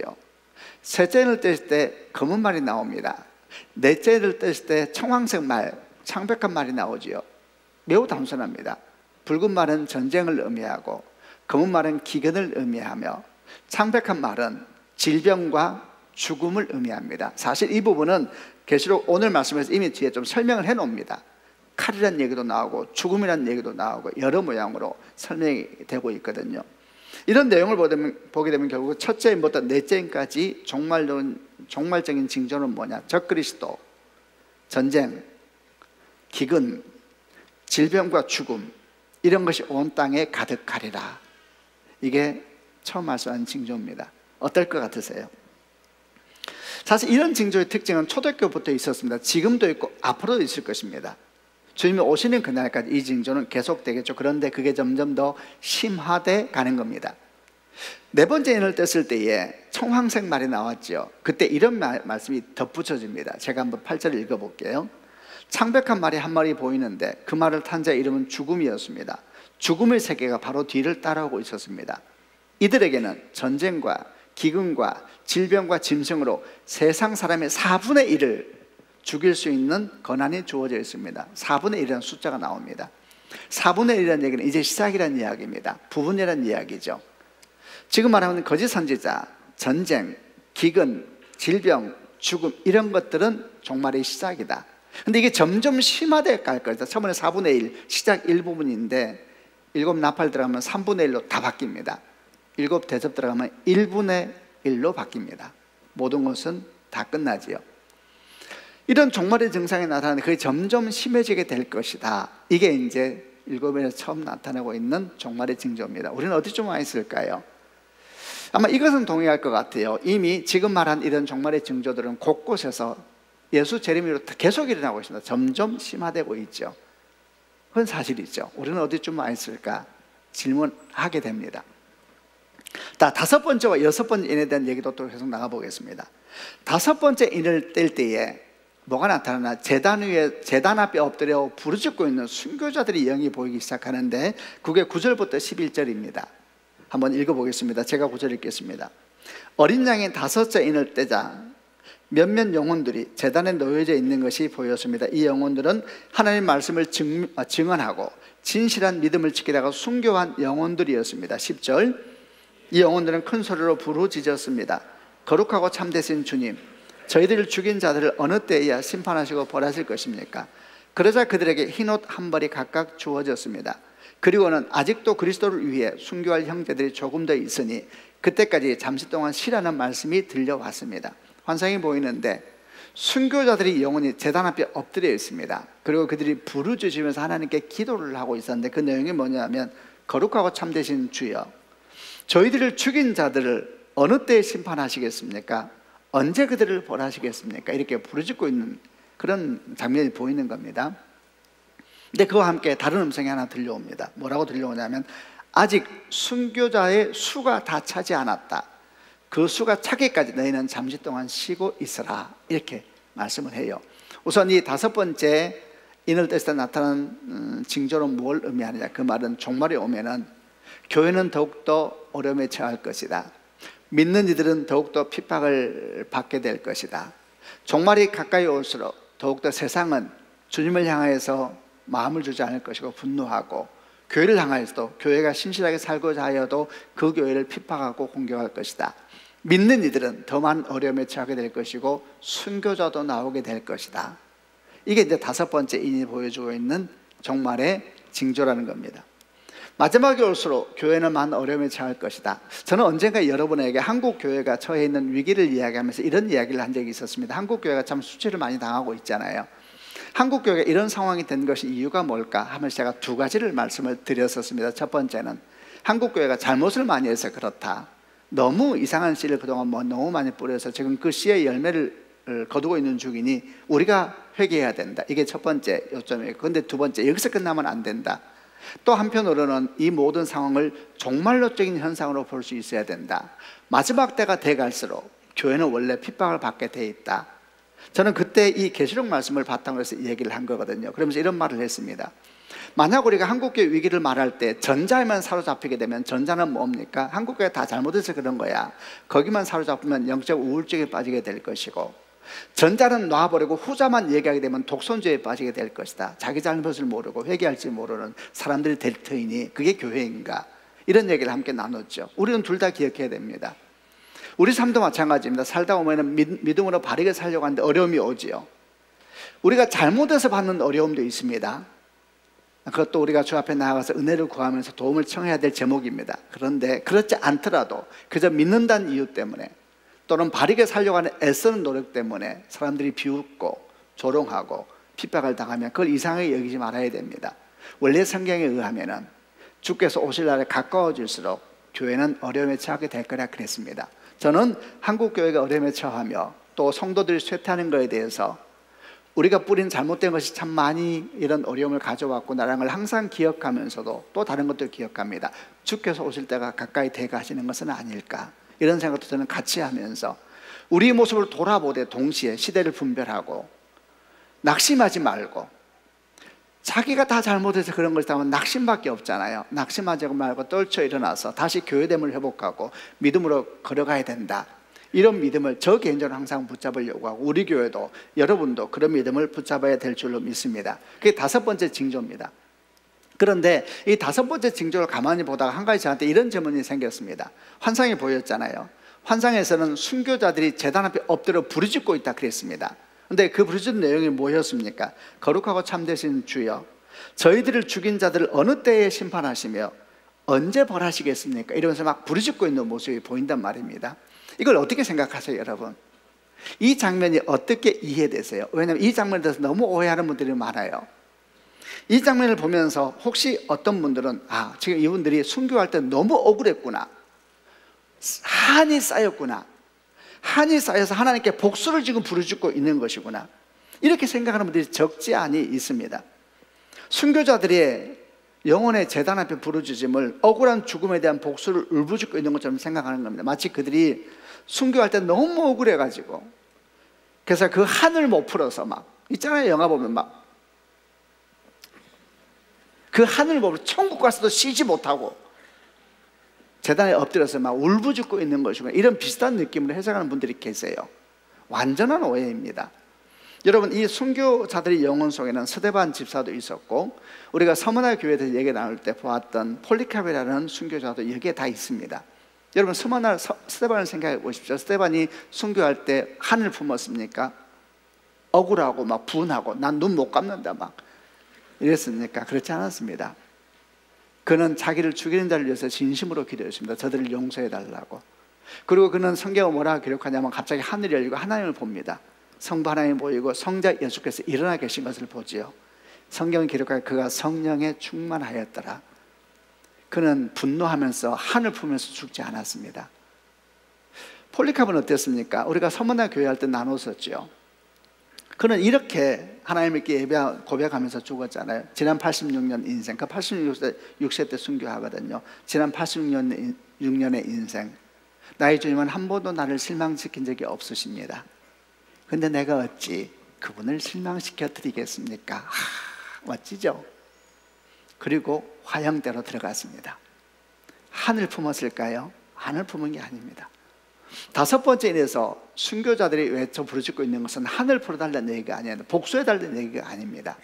셋째 인을 뗐을 때 검은 말이 나옵니다. 넷째 인을 뗐을 때 청황색 말, 창백한 말이 나오지요. 매우 단순합니다. 붉은 말은 전쟁을 의미하고 검은 말은 기근을 의미하며 창백한 말은 질병과 죽음을 의미합니다. 사실 이 부분은 계시록 오늘 말씀에서 이미 뒤에 좀 설명을 해놓습니다. 칼이라는 얘기도 나오고 죽음이라는 얘기도 나오고 여러 모양으로 설명이 되고 있거든요. 이런 내용을 보게 되면 결국 첫째 인부터 넷째 인까지 종말적인 징조는 뭐냐? 적그리스도, 전쟁, 기근, 질병과 죽음, 이런 것이 온 땅에 가득하리라. 이게 처음 말씀하는 징조입니다. 어떨 것 같으세요? 사실 이런 징조의 특징은 초대교부터 있었습니다. 지금도 있고 앞으로도 있을 것입니다. 주님이 오시는 그날까지 이 징조는 계속되겠죠. 그런데 그게 점점 더 심화돼 가는 겁니다. 네 번째 인을 뗐을 때에 청황색 말이 나왔죠. 그때 이런 말씀이 덧붙여집니다. 제가 한번 8절을 읽어볼게요. 창백한 말이 한 마리 보이는데 그 말을 탄 자의 이름은 죽음이었습니다. 죽음의 세계가 바로 뒤를 따라오고 있었습니다. 이들에게는 전쟁과 기근과 질병과 짐승으로 세상 사람의 4분의 1을 죽일 수 있는 권한이 주어져 있습니다. 4분의 1이라는 숫자가 나옵니다. 4분의 1이라는 얘기는 이제 시작이라는 이야기입니다. 부분이라는 이야기죠. 지금 말하는 거짓 선지자, 전쟁, 기근, 질병, 죽음, 이런 것들은 종말의 시작이다. 근데 이게 점점 심화돼 갈 거다. 처음에 4분의 1, 시작 일부분인데 7 나팔 들어가면 3분의 1로 다 바뀝니다. 7 대접 들어가면 1분의 1로 바뀝니다. 모든 것은 다 끝나지요. 이런 종말의 증상이 나타나는데 그게 점점 심해지게 될 것이다. 이게 이제 7에서 처음 나타나고 있는 종말의 징조입니다. 우리는 어디쯤 와 있을까요? 아마 이것은 동의할 것 같아요. 이미 지금 말한 이런 종말의 징조들은 곳곳에서 예수 재림으로 계속 일어나고 있습니다. 점점 심화되고 있죠. 그건 사실이죠. 우리는 어디쯤 와 있을까 질문하게 됩니다. 다섯 번째와 여섯 번째 인에 대한 얘기도 또 계속 나가보겠습니다. 다섯 번째 인을 뗄 때에 뭐가 나타나나? 제단 앞에 엎드려 부르짖고 있는 순교자들의 영이 보이기 시작하는데 그게 9절부터 11절입니다. 한번 읽어보겠습니다. 제가 9절 읽겠습니다. 어린 양이 다섯째 인을 떼자 몇몇 영혼들이 제단에 놓여져 있는 것이 보였습니다. 이 영혼들은 하나님 말씀을 증언하고 진실한 믿음을 지키다가 순교한 영혼들이었습니다. 10절, 이 영혼들은 큰 소리로 부르짖었습니다. 거룩하고 참되신 주님, 저희들을 죽인 자들을 어느 때에야 심판하시고 벌하실 것입니까? 그러자 그들에게 흰옷 한 벌이 각각 주어졌습니다. 그리고는 아직도 그리스도를 위해 순교할 형제들이 조금 더 있으니 그때까지 잠시 동안 쉬라는 말씀이 들려왔습니다. 환상이 보이는데 순교자들이 영원히 제단 앞에 엎드려 있습니다. 그리고 그들이 부르짖으면서 하나님께 기도를 하고 있었는데 그 내용이 뭐냐면 거룩하고 참되신 주여, 저희들을 죽인 자들을 어느 때에 심판하시겠습니까? 언제 그들을 벌하시겠습니까? 이렇게 부르짖고 있는 그런 장면이 보이는 겁니다. 근데 그와 함께 다른 음성이 하나 들려옵니다. 뭐라고 들려오냐면 아직 순교자의 수가 다 차지 않았다. 그 수가 차기까지 너희는 잠시 동안 쉬고 있으라. 이렇게 말씀을 해요. 우선 이 다섯 번째 인을 뗄 때 나타나는 징조는 뭘 의미하느냐? 그 말은 종말이 오면은 교회는 더욱더 어려움에 처할 것이다. 믿는 이들은 더욱더 핍박을 받게 될 것이다. 종말이 가까이 올수록 더욱더 세상은 주님을 향해서 마음을 주지 않을 것이고 분노하고, 교회를 향하여서도 교회가 신실하게 살고자 하여도 그 교회를 핍박하고 공격할 것이다. 믿는 이들은 더 많은 어려움에 처하게 될 것이고 순교자도 나오게 될 것이다. 이게 이제 다섯 번째 인이 보여주고 있는 종말의 징조라는 겁니다. 마지막에 올수록 교회는 많은 어려움에 처할 것이다. 저는 언젠가 여러분에게 한국 교회가 처해 있는 위기를 이야기하면서 이런 이야기를 한 적이 있었습니다. 한국 교회가 참 수치를 많이 당하고 있잖아요. 한국 교회가 이런 상황이 된 것이 이유가 뭘까 하면서 제가 두 가지를 말씀을 드렸었습니다. 첫 번째는 한국 교회가 잘못을 많이 해서 그렇다. 너무 이상한 씨를 그동안 너무 많이 뿌려서 지금 그 씨의 열매를 거두고 있는 중이니 우리가 회개해야 된다. 이게 첫 번째 요점이에요. 그런데 두 번째, 여기서 끝나면 안 된다. 또 한편으로는 이 모든 상황을 종말론적인 현상으로 볼 수 있어야 된다. 마지막 때가 돼갈수록 교회는 원래 핍박을 받게 돼 있다. 저는 그때 이 계시록 말씀을 바탕으로 해서 얘기를 한 거거든요. 그러면서 이런 말을 했습니다. 만약 우리가 한국교회 위기를 말할 때 전자에만 사로잡히게 되면 전자는 뭡니까? 한국교회 다 잘못해서 그런 거야. 거기만 사로잡으면 영적 우울증에 빠지게 될 것이고, 전자는 놔버리고 후자만 얘기하게 되면 독선주의에 빠지게 될 것이다. 자기 잘못을 모르고 회개할지 모르는 사람들이 될 터이니 그게 교회인가? 이런 얘기를 함께 나눴죠. 우리는 둘 다 기억해야 됩니다. 우리 삶도 마찬가지입니다. 살다 보면 믿음으로 바르게 살려고 하는데 어려움이 오지요. 우리가 잘못해서 받는 어려움도 있습니다. 그것도 우리가 주 앞에 나아가서 은혜를 구하면서 도움을 청해야 될 제목입니다. 그런데 그렇지 않더라도 그저 믿는다는 이유 때문에 또는 바르게 살려고 하는 애쓰는 노력 때문에 사람들이 비웃고 조롱하고 핍박을 당하면 그걸 이상하게 여기지 말아야 됩니다. 원래 성경에 의하면 주께서 오실 날에 가까워질수록 교회는 어려움에 처하게 될 거라 그랬습니다. 저는 한국 교회가 어려움에 처하며 또 성도들이 쇠퇴하는 것에 대해서 우리가 뿌린 잘못된 것이 참 많이 이런 어려움을 가져왔구나라는 걸 항상 기억하면서도 또 다른 것도 기억합니다. 주께서 오실 때가 가까이 돼가시는 것은 아닐까, 이런 생각도 저는 같이 하면서 우리의 모습을 돌아보되 동시에 시대를 분별하고 낙심하지 말고, 자기가 다 잘못해서 그런 걸 따면 낙심밖에 없잖아요. 낙심하지 말고 떨쳐 일어나서 다시 교회됨을 회복하고 믿음으로 걸어가야 된다. 이런 믿음을 저 개인적으로 항상 붙잡으려고 하고, 우리 교회도 여러분도 그런 믿음을 붙잡아야 될 줄로 믿습니다. 그게 다섯 번째 징조입니다. 그런데 이 다섯 번째 징조를 가만히 보다가 한 가지 저한테 이런 질문이 생겼습니다. 환상이 보였잖아요. 환상에서는 순교자들이 제단 앞에 엎드려 부르짖고 있다 그랬습니다. 근데 그 부르짖는 내용이 뭐였습니까? 거룩하고 참되신 주여, 저희들을 죽인 자들을 어느 때에 심판하시며 언제 벌하시겠습니까? 이러면서 막 부르짖고 있는 모습이 보인단 말입니다. 이걸 어떻게 생각하세요, 여러분? 이 장면이 어떻게 이해되세요? 왜냐하면 이 장면에 대해서 너무 오해하는 분들이 많아요. 이 장면을 보면서 혹시 어떤 분들은 지금 이분들이 순교할 때 너무 억울했구나, 한이 쌓였구나, 한이 쌓여서 하나님께 복수를 지금 부르짖고 있는 것이구나, 이렇게 생각하는 분들이 적지 않이 있습니다. 순교자들의 영혼의 제단 앞에 부르짖음을 억울한 죽음에 대한 복수를 울부짖고 있는 것처럼 생각하는 겁니다. 마치 그들이 순교할 때 너무 억울해가지고, 그래서 그 한을 못 풀어서 막 있잖아요, 영화 보면 막 그 한을 보면 천국 가서도 쉬지 못하고 제단에 엎드려서 막 울부짖고 있는 것이고, 이런 비슷한 느낌으로 해석하는 분들이 계세요. 완전한 오해입니다. 여러분, 이 순교자들의 영혼 속에는 스데반 집사도 있었고, 우리가 서머나 교회에서 얘기 나눌 때 보았던 폴리카베라는 순교자도 여기에 다 있습니다. 여러분, 스데반을 생각해 보십시오. 스데반이 순교할 때 한을 품었습니까? 억울하고 막 분하고 난 눈 못 감는다 막 이랬습니까? 그렇지 않았습니다. 그는 자기를 죽이는 자를 위해서 진심으로 기도했습니다. 저들을 용서해 달라고. 그리고 그는 성경에 뭐라고 기록하냐면 갑자기 하늘이 열리고 하나님을 봅니다. 성부 하나님이 보이고 성자 예수께서 일어나 계신 것을 보지요. 성경은 기록하여 그가 성령에 충만하였더라. 그는 분노하면서 한을 품으면서 죽지 않았습니다. 폴리카브는 어땠습니까? 우리가 서머나 교회 할 때 나눴었죠. 그는 이렇게 하나님께 고백하면서 죽었잖아요. 지난 86년 인생, 그 86세 때 순교하거든요. 지난 86년의 인생, 나의 주님은 한 번도 나를 실망시킨 적이 없으십니다. 근데 내가 어찌 그분을 실망시켜 드리겠습니까? 멋지죠? 그리고 화형대로 들어갔습니다. 한을 품었을까요? 한을 품은 게 아닙니다. 다섯 번째 인에서 순교자들이 외쳐 부르짖고 있는 것은 하늘 풀어달라는 얘기가 아니에요. 복수해달라는 얘기가 아닙니다.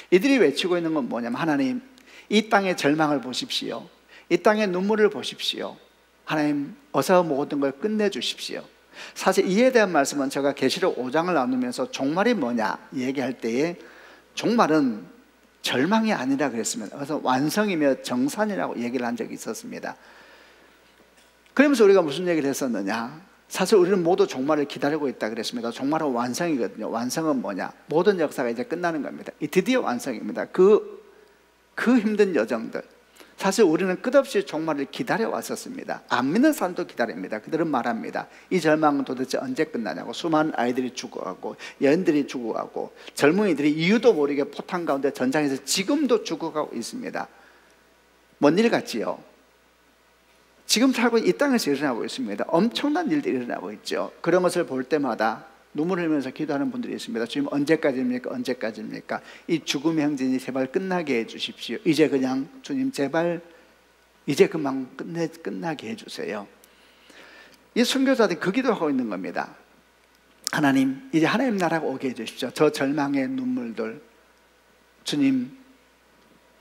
이들이 외치고 있는 건 뭐냐면, 하나님, 이 땅의 절망을 보십시오. 이 땅의 눈물을 보십시오. 하나님 어서 모든 걸 끝내주십시오. 사실 이에 대한 말씀은 제가 계시록 5장을 나누면서 종말이 뭐냐 얘기할 때에 종말은 절망이 아니라 그랬습니다. 그래서 완성이며 정산이라고 얘기를 한 적이 있었습니다. 그러면서 우리가 무슨 얘기를 했었느냐, 사실 우리는 모두 종말을 기다리고 있다 그랬습니다. 종말은 완성이거든요. 완성은 뭐냐, 모든 역사가 이제 끝나는 겁니다. 이 드디어 완성입니다. 그 힘든 여정들, 사실 우리는 끝없이 종말을 기다려 왔었습니다. 안 믿는 사람도 기다립니다. 그들은 말합니다. 이 절망은 도대체 언제 끝나냐고. 수많은 아이들이 죽어가고 여인들이 죽어가고 젊은이들이 이유도 모르게 포탄 가운데 전장에서 지금도 죽어가고 있습니다. 뭔 일 같지요? 지금 살고 이 땅에서 일어나고 있습니다. 엄청난 일들이 일어나고 있죠. 그런 것을 볼 때마다 눈물을 흘리면서 기도하는 분들이 있습니다. 주님 언제까지입니까? 언제까지입니까? 이 죽음의 행진이 제발 끝나게 해주십시오. 이제 그냥 주님 제발 이제 그만 끝나게 해주세요. 이 순교자들이 그 기도하고 있는 겁니다. 하나님 이제 하나님 나라가 오게 해주십시오. 저 절망의 눈물들 주님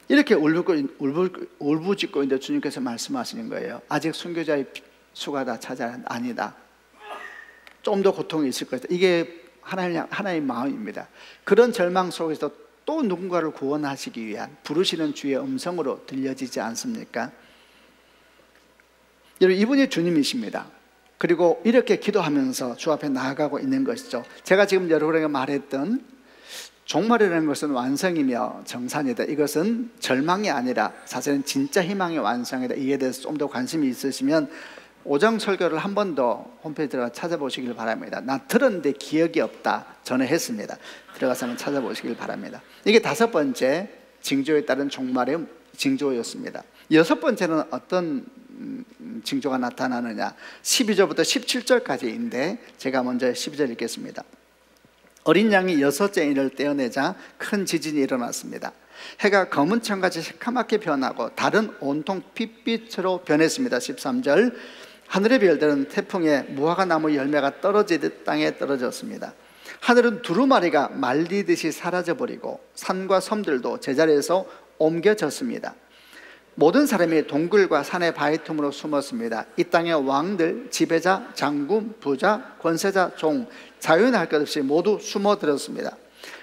이렇게 울부짖고 있는데 주님께서 말씀하시는 거예요. 아직 순교자의 수가 다 차지한 아니다. 좀 더 고통이 있을 것이다. 이게 하나님의 마음입니다. 그런 절망 속에서 또 누군가를 구원하시기 위한 부르시는 주의 음성으로 들려지지 않습니까? 여러분 이분이 주님이십니다. 그리고 이렇게 기도하면서 주 앞에 나아가고 있는 것이죠. 제가 지금 여러분에게 말했던 종말이라는 것은 완성이며 정산이다. 이것은 절망이 아니라 사실은 진짜 희망의 완성이다. 이에 대해서 좀 더 관심이 있으시면 5장 설교를 한 번 더 홈페이지에 들어가 찾아보시길 바랍니다. 나 들었는데 기억이 없다 전해했습니다. 들어가서 한번 찾아보시길 바랍니다. 이게 5번째 징조에 따른 종말의 징조였습니다. 6번째는 어떤 징조가 나타나느냐, 12절부터 17절까지인데 제가 먼저 12절 읽겠습니다. 어린 양이 6째 인을 떼어내자 큰 지진이 일어났습니다. 해가 검은 천같이 새카맣게 변하고 달은 온통 핏빛으로 변했습니다. 13절 하늘의 별들은 태풍에 무화과 나무 열매가 떨어지듯 땅에 떨어졌습니다. 하늘은 두루마리가 말리듯이 사라져버리고 산과 섬들도 제자리에서 옮겨졌습니다. 모든 사람이 동굴과 산의 바위 틈으로 숨었습니다. 이 땅의 왕들, 지배자, 장군, 부자, 권세자, 종, 자유인할 것 없이 모두 숨어들었습니다.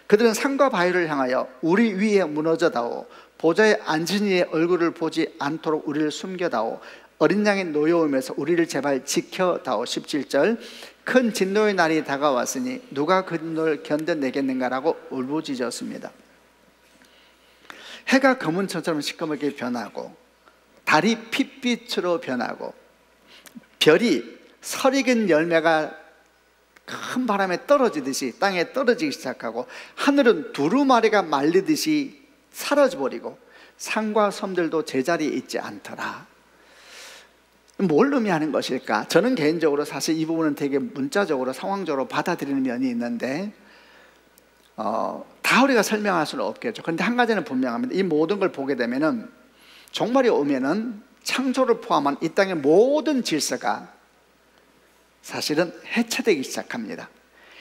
그들은 산과 바위를 향하여 우리 위에 무너져다오, 보좌에 앉은 이의 얼굴을 보지 않도록 우리를 숨겨다오, 어린 양이 노여우면서 우리를 제발 지켜다오. 17절 큰 진노의 날이 다가왔으니 누가 그 진노를 견뎌내겠는가라고 울부짖었습니다. 해가 검은 천처럼 시커멓게 변하고 달이 핏빛으로 변하고 별이 설익은 열매가 큰 바람에 떨어지듯이 땅에 떨어지기 시작하고 하늘은 두루마리가 말리듯이 사라져버리고 산과 섬들도 제자리에 있지 않더라. 뭘 의미하는 것일까? 저는 개인적으로 사실 이 부분은 되게 문자적으로 상황적으로 받아들이는 면이 있는데 다 우리가 설명할 수는 없겠죠. 그런데 한 가지는 분명합니다. 이 모든 걸 보게 되면은 종말이 오면은 창조를 포함한 이 땅의 모든 질서가 사실은 해체되기 시작합니다.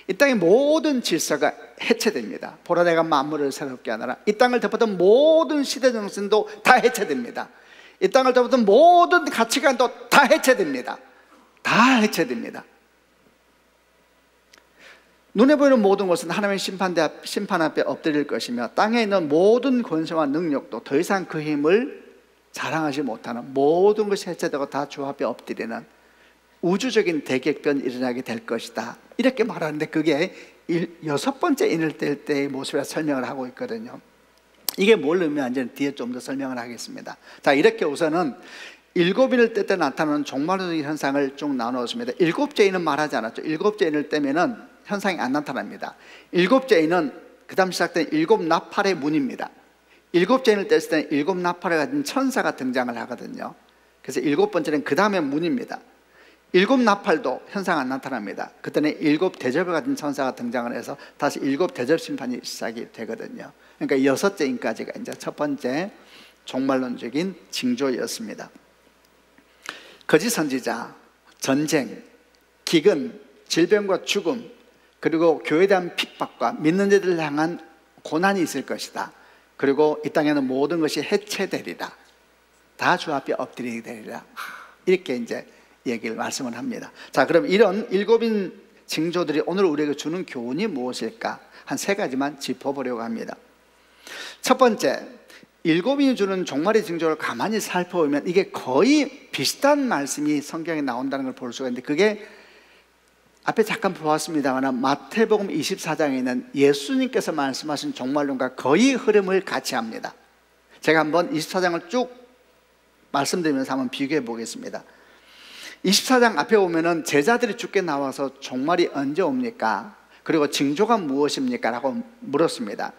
이 땅의 모든 질서가 해체됩니다. 보라 내가 만물을 새롭게 하노라. 이 땅을 덮었던 모든 시대 정신도 다 해체됩니다. 이 땅을 덮었던 모든 가치관도 다 해체됩니다. 다 해체됩니다. 눈에 보이는 모든 것은 하나님의 심판 앞에 엎드릴 것이며 땅에 있는 모든 권세와 능력도 더 이상 그 힘을 자랑하지 못하는 모든 것이 해체되고 다 주 앞에 엎드리는 우주적인 대격변이 일어나게 될 것이다. 이렇게 말하는데 그게 6번째 인을 뗄 때의 모습이라 설명을 하고 있거든요. 이게 뭘 의미하는지는 뒤에 좀 더 설명을 하겠습니다. 자, 이렇게 우선은 7인을 뗄 때 나타나는 종말의 현상을 쭉 나누었습니다. 7째 인은 말하지 않았죠. 7째 인을 떼면은 현상이 안 나타납니다. 7째 인은 그 다음 시작된 7나팔의 문입니다. 7째 인을 뗐을 때는 7나팔을 가진 천사가 등장을 하거든요. 그래서 7번째는 그 다음에 문입니다. 7나팔도 현상 안 나타납니다. 그때는 7대접을 가진 천사가 등장을 해서 다시 7대접 심판이 시작이 되거든요. 그러니까 6째 인까지가 이제 첫 번째 종말론적인 징조였습니다. 거짓 선지자, 전쟁, 기근, 질병과 죽음, 그리고 교회에 대한 핍박과 믿는 자들을 향한 고난이 있을 것이다. 그리고 이 땅에는 모든 것이 해체되리라. 다 주 앞에 엎드리게 되리라. 이렇게 이제 얘기를 말씀을 합니다. 자, 그럼 이런 일곱인 징조들이 오늘 우리에게 주는 교훈이 무엇일까? 한 세 가지만 짚어보려고 합니다. 첫 번째, 일곱인이 주는 종말의 징조를 가만히 살펴보면 이게 거의 비슷한 말씀이 성경에 나온다는 걸 볼 수가 있는데, 그게 앞에 잠깐 보았습니다만 마태복음 24장에 있는 예수님께서 말씀하신 종말론과 거의 흐름을 같이 합니다. 제가 한번 24장을 쭉 말씀드리면서 한번 비교해 보겠습니다. 24장 앞에 보면은 제자들이 죽게 나와서 종말이 언제 옵니까? 그리고 징조가 무엇입니까? 라고 물었습니다.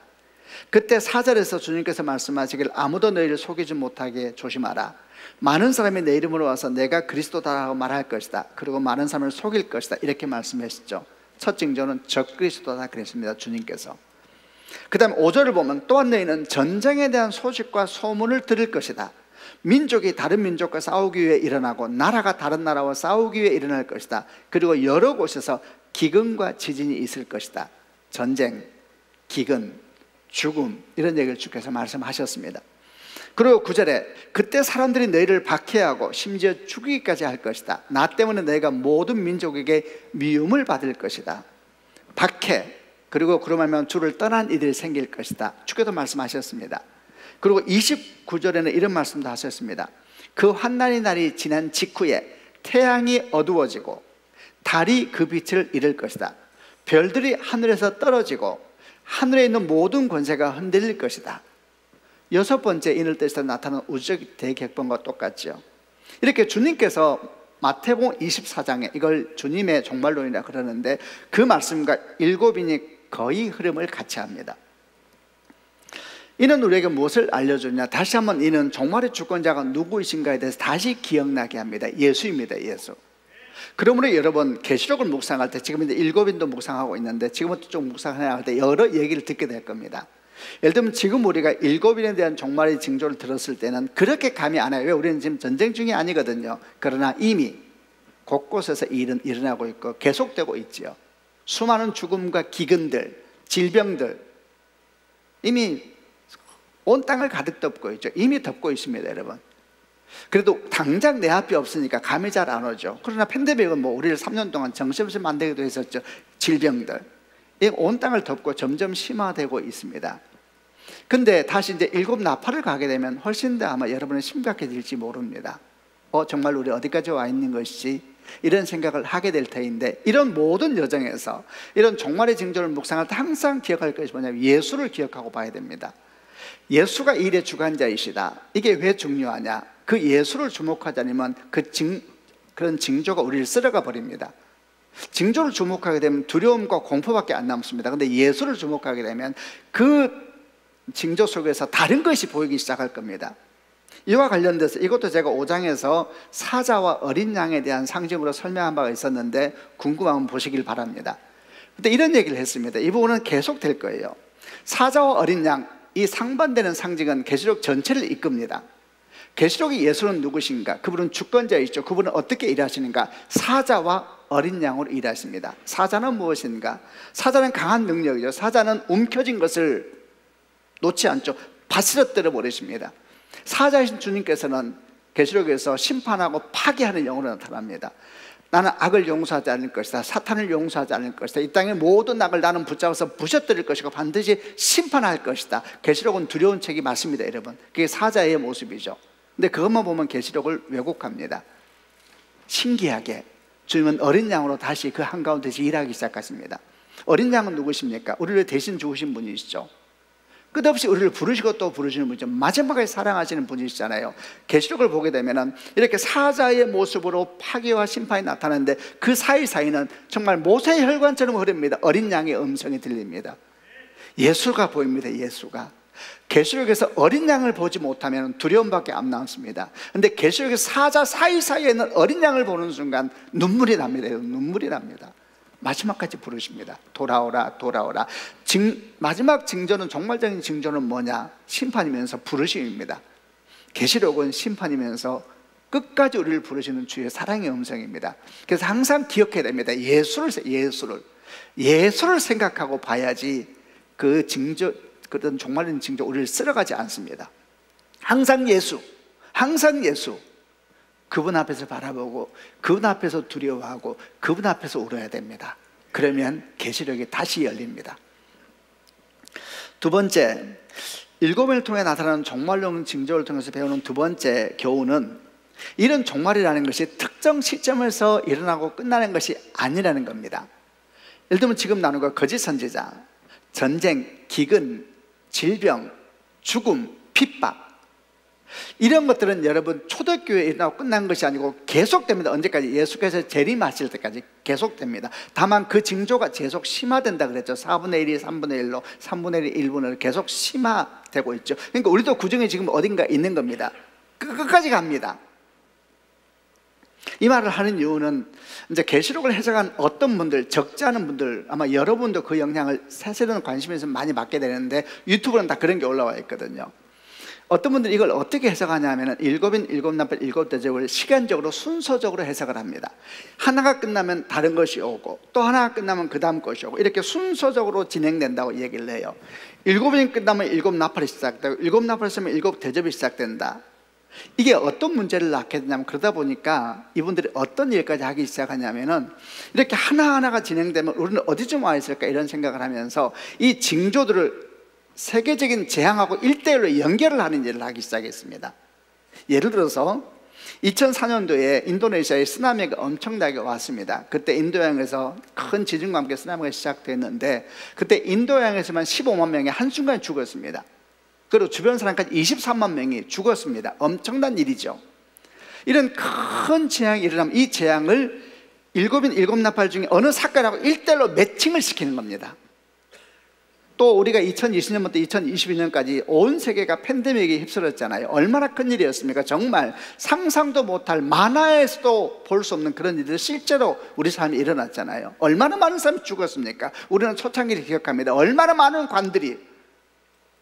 그때 4절에서 주님께서 말씀하시길 아무도 너희를 속이지 못하게 조심하라. 많은 사람이 내 이름으로 와서 내가 그리스도다라고 말할 것이다. 그리고 많은 사람을 속일 것이다. 이렇게 말씀하셨죠. 첫 징조는 적그리스도다 그랬습니다. 주님께서. 그 다음 5절을 보면 또한 너희는 전쟁에 대한 소식과 소문을 들을 것이다. 민족이 다른 민족과 싸우기 위해 일어나고 나라가 다른 나라와 싸우기 위해 일어날 것이다. 그리고 여러 곳에서 기근과 지진이 있을 것이다. 전쟁, 기근, 죽음, 이런 얘기를 주께서 말씀하셨습니다. 그리고 9절에 그때 사람들이 너희를 박해하고 심지어 죽이기까지 할 것이다. 나 때문에 너희가 모든 민족에게 미움을 받을 것이다. 박해, 그리고 그러면 주를 떠난 이들이 생길 것이다. 주께서 말씀하셨습니다. 그리고 29절에는 이런 말씀도 하셨습니다. 그 환난의 날이 지난 직후에 태양이 어두워지고 달이 그 빛을 잃을 것이다. 별들이 하늘에서 떨어지고 하늘에 있는 모든 권세가 흔들릴 것이다. 여섯 번째 인을 뜻에서 나타나는 우주적 대격변과 똑같죠. 이렇게 주님께서 마태복음 24장에 이걸 주님의 종말론이라 그러는데 그 말씀과 일곱인이 거의 흐름을 같이 합니다. 이는 우리에게 무엇을 알려주냐? 다시 한번 이는 종말의 주권자가 누구이신가에 대해서 다시 기억나게 합니다. 예수입니다. 예수. 그러므로 여러분 계시록을 묵상할 때, 지금 이제 일곱인도 묵상하고 있는데 지금부터 좀 묵상할 때 여러 얘기를 듣게 될 겁니다. 예를 들면 지금 우리가 일곱인에 대한 종말의 징조를 들었을 때는 그렇게 감이 안 와요. 왜? 우리는 지금 전쟁 중이 아니거든요. 그러나 이미 곳곳에서 이 일은 일어나고 있고 계속되고 있지요. 수많은 죽음과 기근들, 질병들 이미 온 땅을 가득 덮고 있죠. 이미 덮고 있습니다, 여러분. 그래도 당장 내 앞에 없으니까 감이 잘 안 오죠. 그러나 팬데믹은 뭐 우리를 3년 동안 정신없이 만들기도 했었죠. 질병들 온 땅을 덮고 점점 심화되고 있습니다. 근데 다시 이제 일곱 나팔을 가게 되면 훨씬 더 아마 여러분은 심각해질지 모릅니다. 정말 우리 어디까지 와 있는 것이지? 이런 생각을 하게 될 터인데, 이런 모든 여정에서 이런 종말의 징조를 묵상할 때 항상 기억할 것이 뭐냐면 예수를 기억하고 봐야 됩니다. 예수가 이 일의 주관자이시다. 이게 왜 중요하냐? 그 예수를 주목하지 않으면 그런 징조가 우리를 쓸어가 버립니다. 징조를 주목하게 되면 두려움과 공포밖에 안 남습니다. 근데 예수를 주목하게 되면 그 징조 속에서 다른 것이 보이기 시작할 겁니다. 이와 관련돼서 이것도 제가 5장에서 사자와 어린 양에 대한 상징으로 설명한 바가 있었는데 궁금하면 보시길 바랍니다. 근데 이런 얘기를 했습니다. 이 부분은 계속 될 거예요. 사자와 어린 양, 이 상반되는 상징은 계시록 전체를 이끕니다. 계시록의 예수는 누구신가? 그분은 주권자이시죠. 그분은 어떻게 일하시는가? 사자와 어린 양으로 일하십니다. 사자는 무엇인가? 사자는 강한 능력이죠. 사자는 움켜진 것을 놓지 않죠. 바스러뜨려 버리십니다. 사자이신 주님께서는 계시록에서 심판하고 파괴하는 영으로 나타납니다. 나는 악을 용서하지 않을 것이다. 사탄을 용서하지 않을 것이다. 이 땅의 모든 악을 나는 붙잡아서 부셔뜨릴 것이고 반드시 심판할 것이다. 계시록은 두려운 책이 맞습니다, 여러분. 그게 사자의 모습이죠. 근데 그것만 보면 계시록을 왜곡합니다. 신기하게 주님은 어린 양으로 다시 그 한가운데서 일하기 시작하십니다. 어린 양은 누구십니까? 우리를 대신 죽으신 분이시죠. 끝없이 우리를 부르시고 또 부르시는 분이죠. 마지막에 사랑하시는 분이시잖아요. 계시록을 보게 되면 이렇게 사자의 모습으로 파괴와 심판이 나타나는데 그 사이사이는 정말 모세의 혈관처럼 흐릅니다. 어린 양의 음성이 들립니다. 예수가 보입니다. 예수가. 계시록에서 어린 양을 보지 못하면 두려움밖에 안 남습니다. 그런데 계시록에서 사자 사이사이에는 어린 양을 보는 순간 눈물이 납니다. 눈물이 납니다. 마지막까지 부르십니다. 돌아오라, 돌아오라. 마지막 징조는, 종말적인 징조는 뭐냐? 심판이면서 부르심입니다. 계시록은 심판이면서 끝까지 우리를 부르시는 주의 사랑의 음성입니다. 그래서 항상 기억해야 됩니다. 예수를 생각하고 봐야지 그 징조, 그런 종말적인 징조 우리를 쓸어가지 않습니다. 항상 예수. 그분 앞에서 바라보고 그분 앞에서 두려워하고 그분 앞에서 울어야 됩니다. 그러면 계시록이 다시 열립니다. 두 번째, 일곱을 통해 나타나는 종말론 징조를 통해서 배우는 두 번째 교훈은 이런 종말이라는 것이 특정 시점에서 일어나고 끝나는 것이 아니라는 겁니다. 예를 들면 지금 나눈 거 거짓 선지자, 전쟁, 기근, 질병, 죽음, 핍박, 이런 것들은 여러분 초대교회에 일어나고 끝난 것이 아니고 계속됩니다. 언제까지? 예수께서 재림하실 때까지 계속됩니다. 다만 그 징조가 계속 심화된다 그랬죠. 4분의 1이 3분의 1로, 3분의 1이 1분으로 계속 심화되고 있죠. 그러니까 우리도 그 중에 지금 어딘가 있는 겁니다. 끝까지 갑니다. 이 말을 하는 이유는 이제 계시록을 해석한 어떤 분들, 적지 않은 분들, 아마 여러분도 그 영향을 사실은 관심이 있으면 많이 받게 되는데 유튜브는 다 그런 게 올라와 있거든요. 어떤 분들이 이걸 어떻게 해석하냐 하면 일곱인, 일곱 나팔, 일곱 대접을 시간적으로 순서적으로 해석을 합니다. 하나가 끝나면 다른 것이 오고 또 하나가 끝나면 그 다음 것이 오고 이렇게 순서적으로 진행된다고 얘기를 해요. 일곱인이 끝나면 일곱 나팔이 시작되고 일곱 나팔이 있으면 일곱 대접이 시작된다. 이게 어떤 문제를 낳게 되냐면 그러다 보니까 이분들이 어떤 일까지 하기 시작하냐면은 이렇게 하나하나가 진행되면 우리는 어디쯤 와 있을까 이런 생각을 하면서 이 징조들을 세계적인 재앙하고 1대1로 연결을 하는 일을 하기 시작했습니다. 예를 들어서 2004년도에 인도네시아에 쓰나미가 엄청나게 왔습니다. 그때 인도양에서 큰 지진과 함께 쓰나미가 시작됐는데 그때 인도양에서만 15만 명이 한순간에 죽었습니다. 그리고 주변 사람까지 23만 명이 죽었습니다. 엄청난 일이죠. 이런 큰 재앙이 일어나면 이 재앙을 일곱인 일곱 나팔 중에 어느 사건하고 1대1로 매칭을 시키는 겁니다. 또 우리가 2020년부터 2022년까지 온 세계가 팬데믹에 휩쓸렸잖아요. 얼마나 큰 일이었습니까? 정말 상상도 못할 만화에서도 볼 수 없는 그런 일들이 실제로 우리 삶에 일어났잖아요. 얼마나 많은 사람이 죽었습니까? 우리는 초창기를 기억합니다. 얼마나 많은 관들이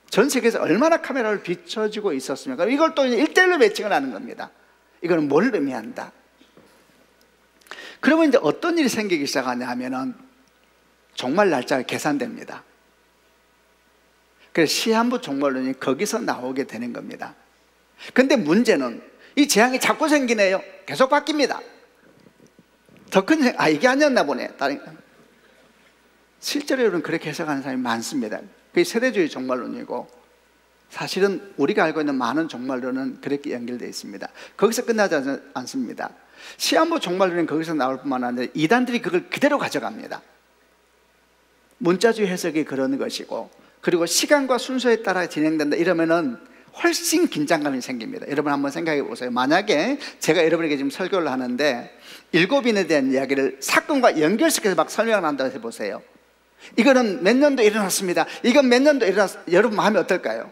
전 세계에서 얼마나 카메라를 비춰주고 있었습니까? 이걸 또 1대1로 매칭을 하는 겁니다. 이거는 뭘 의미한다? 그러면 이제 어떤 일이 생기기 시작하냐 하면은 종말 날짜가 계산됩니다. 그래서 시한부 종말론이 거기서 나오게 되는 겁니다. 근데 문제는 이 재앙이 자꾸 생기네요. 계속 바뀝니다. 더 큰 이게 아니었나 보네. 실제로 여러분 그렇게 해석하는 사람이 많습니다. 그게 세대주의 종말론이고 사실은 우리가 알고 있는 많은 종말론은 그렇게 연결되어 있습니다. 거기서 끝나지 않습니다. 시한부 종말론은 거기서 나올 뿐만 아니라 이단들이 그걸 그대로 가져갑니다. 문자주의 해석이 그런 것이고 그리고 시간과 순서에 따라 진행된다 이러면은 훨씬 긴장감이 생깁니다. 여러분 한번 생각해 보세요. 만약에 제가 여러분에게 지금 설교를 하는데 일곱인에 대한 이야기를 사건과 연결시켜서 막 설명을 한다고 해보세요. 이거는 몇 년도에 일어났습니다. 이건 몇 년도에 일어났습니다. 여러분 마음이 어떨까요?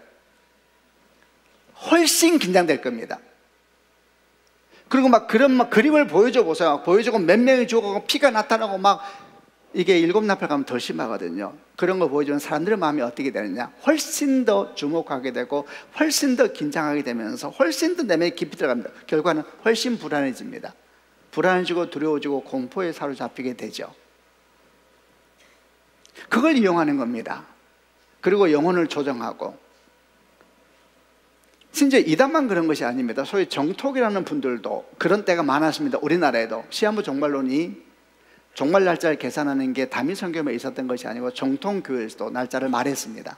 훨씬 긴장될 겁니다. 그리고 막 그런 그림을 보여줘 보세요. 보여주고 몇 명이 죽어가고 피가 나타나고 막 이게 일곱 나팔 가면 더 심하거든요. 그런 거 보여주면 사람들의 마음이 어떻게 되느냐? 훨씬 더 주목하게 되고 훨씬 더 긴장하게 되면서 훨씬 더 내면에 깊이 들어갑니다. 결과는 훨씬 불안해집니다. 불안해지고 두려워지고 공포에 사로잡히게 되죠. 그걸 이용하는 겁니다. 그리고 영혼을 조정하고 심지어 이단만 그런 것이 아닙니다. 소위 정톡이라는 분들도 그런 때가 많았습니다. 우리나라에도 시한부 종말론이 종말 날짜를 계산하는 게 다민 선교에 있었던 것이 아니고 정통교회에서도 날짜를 말했습니다.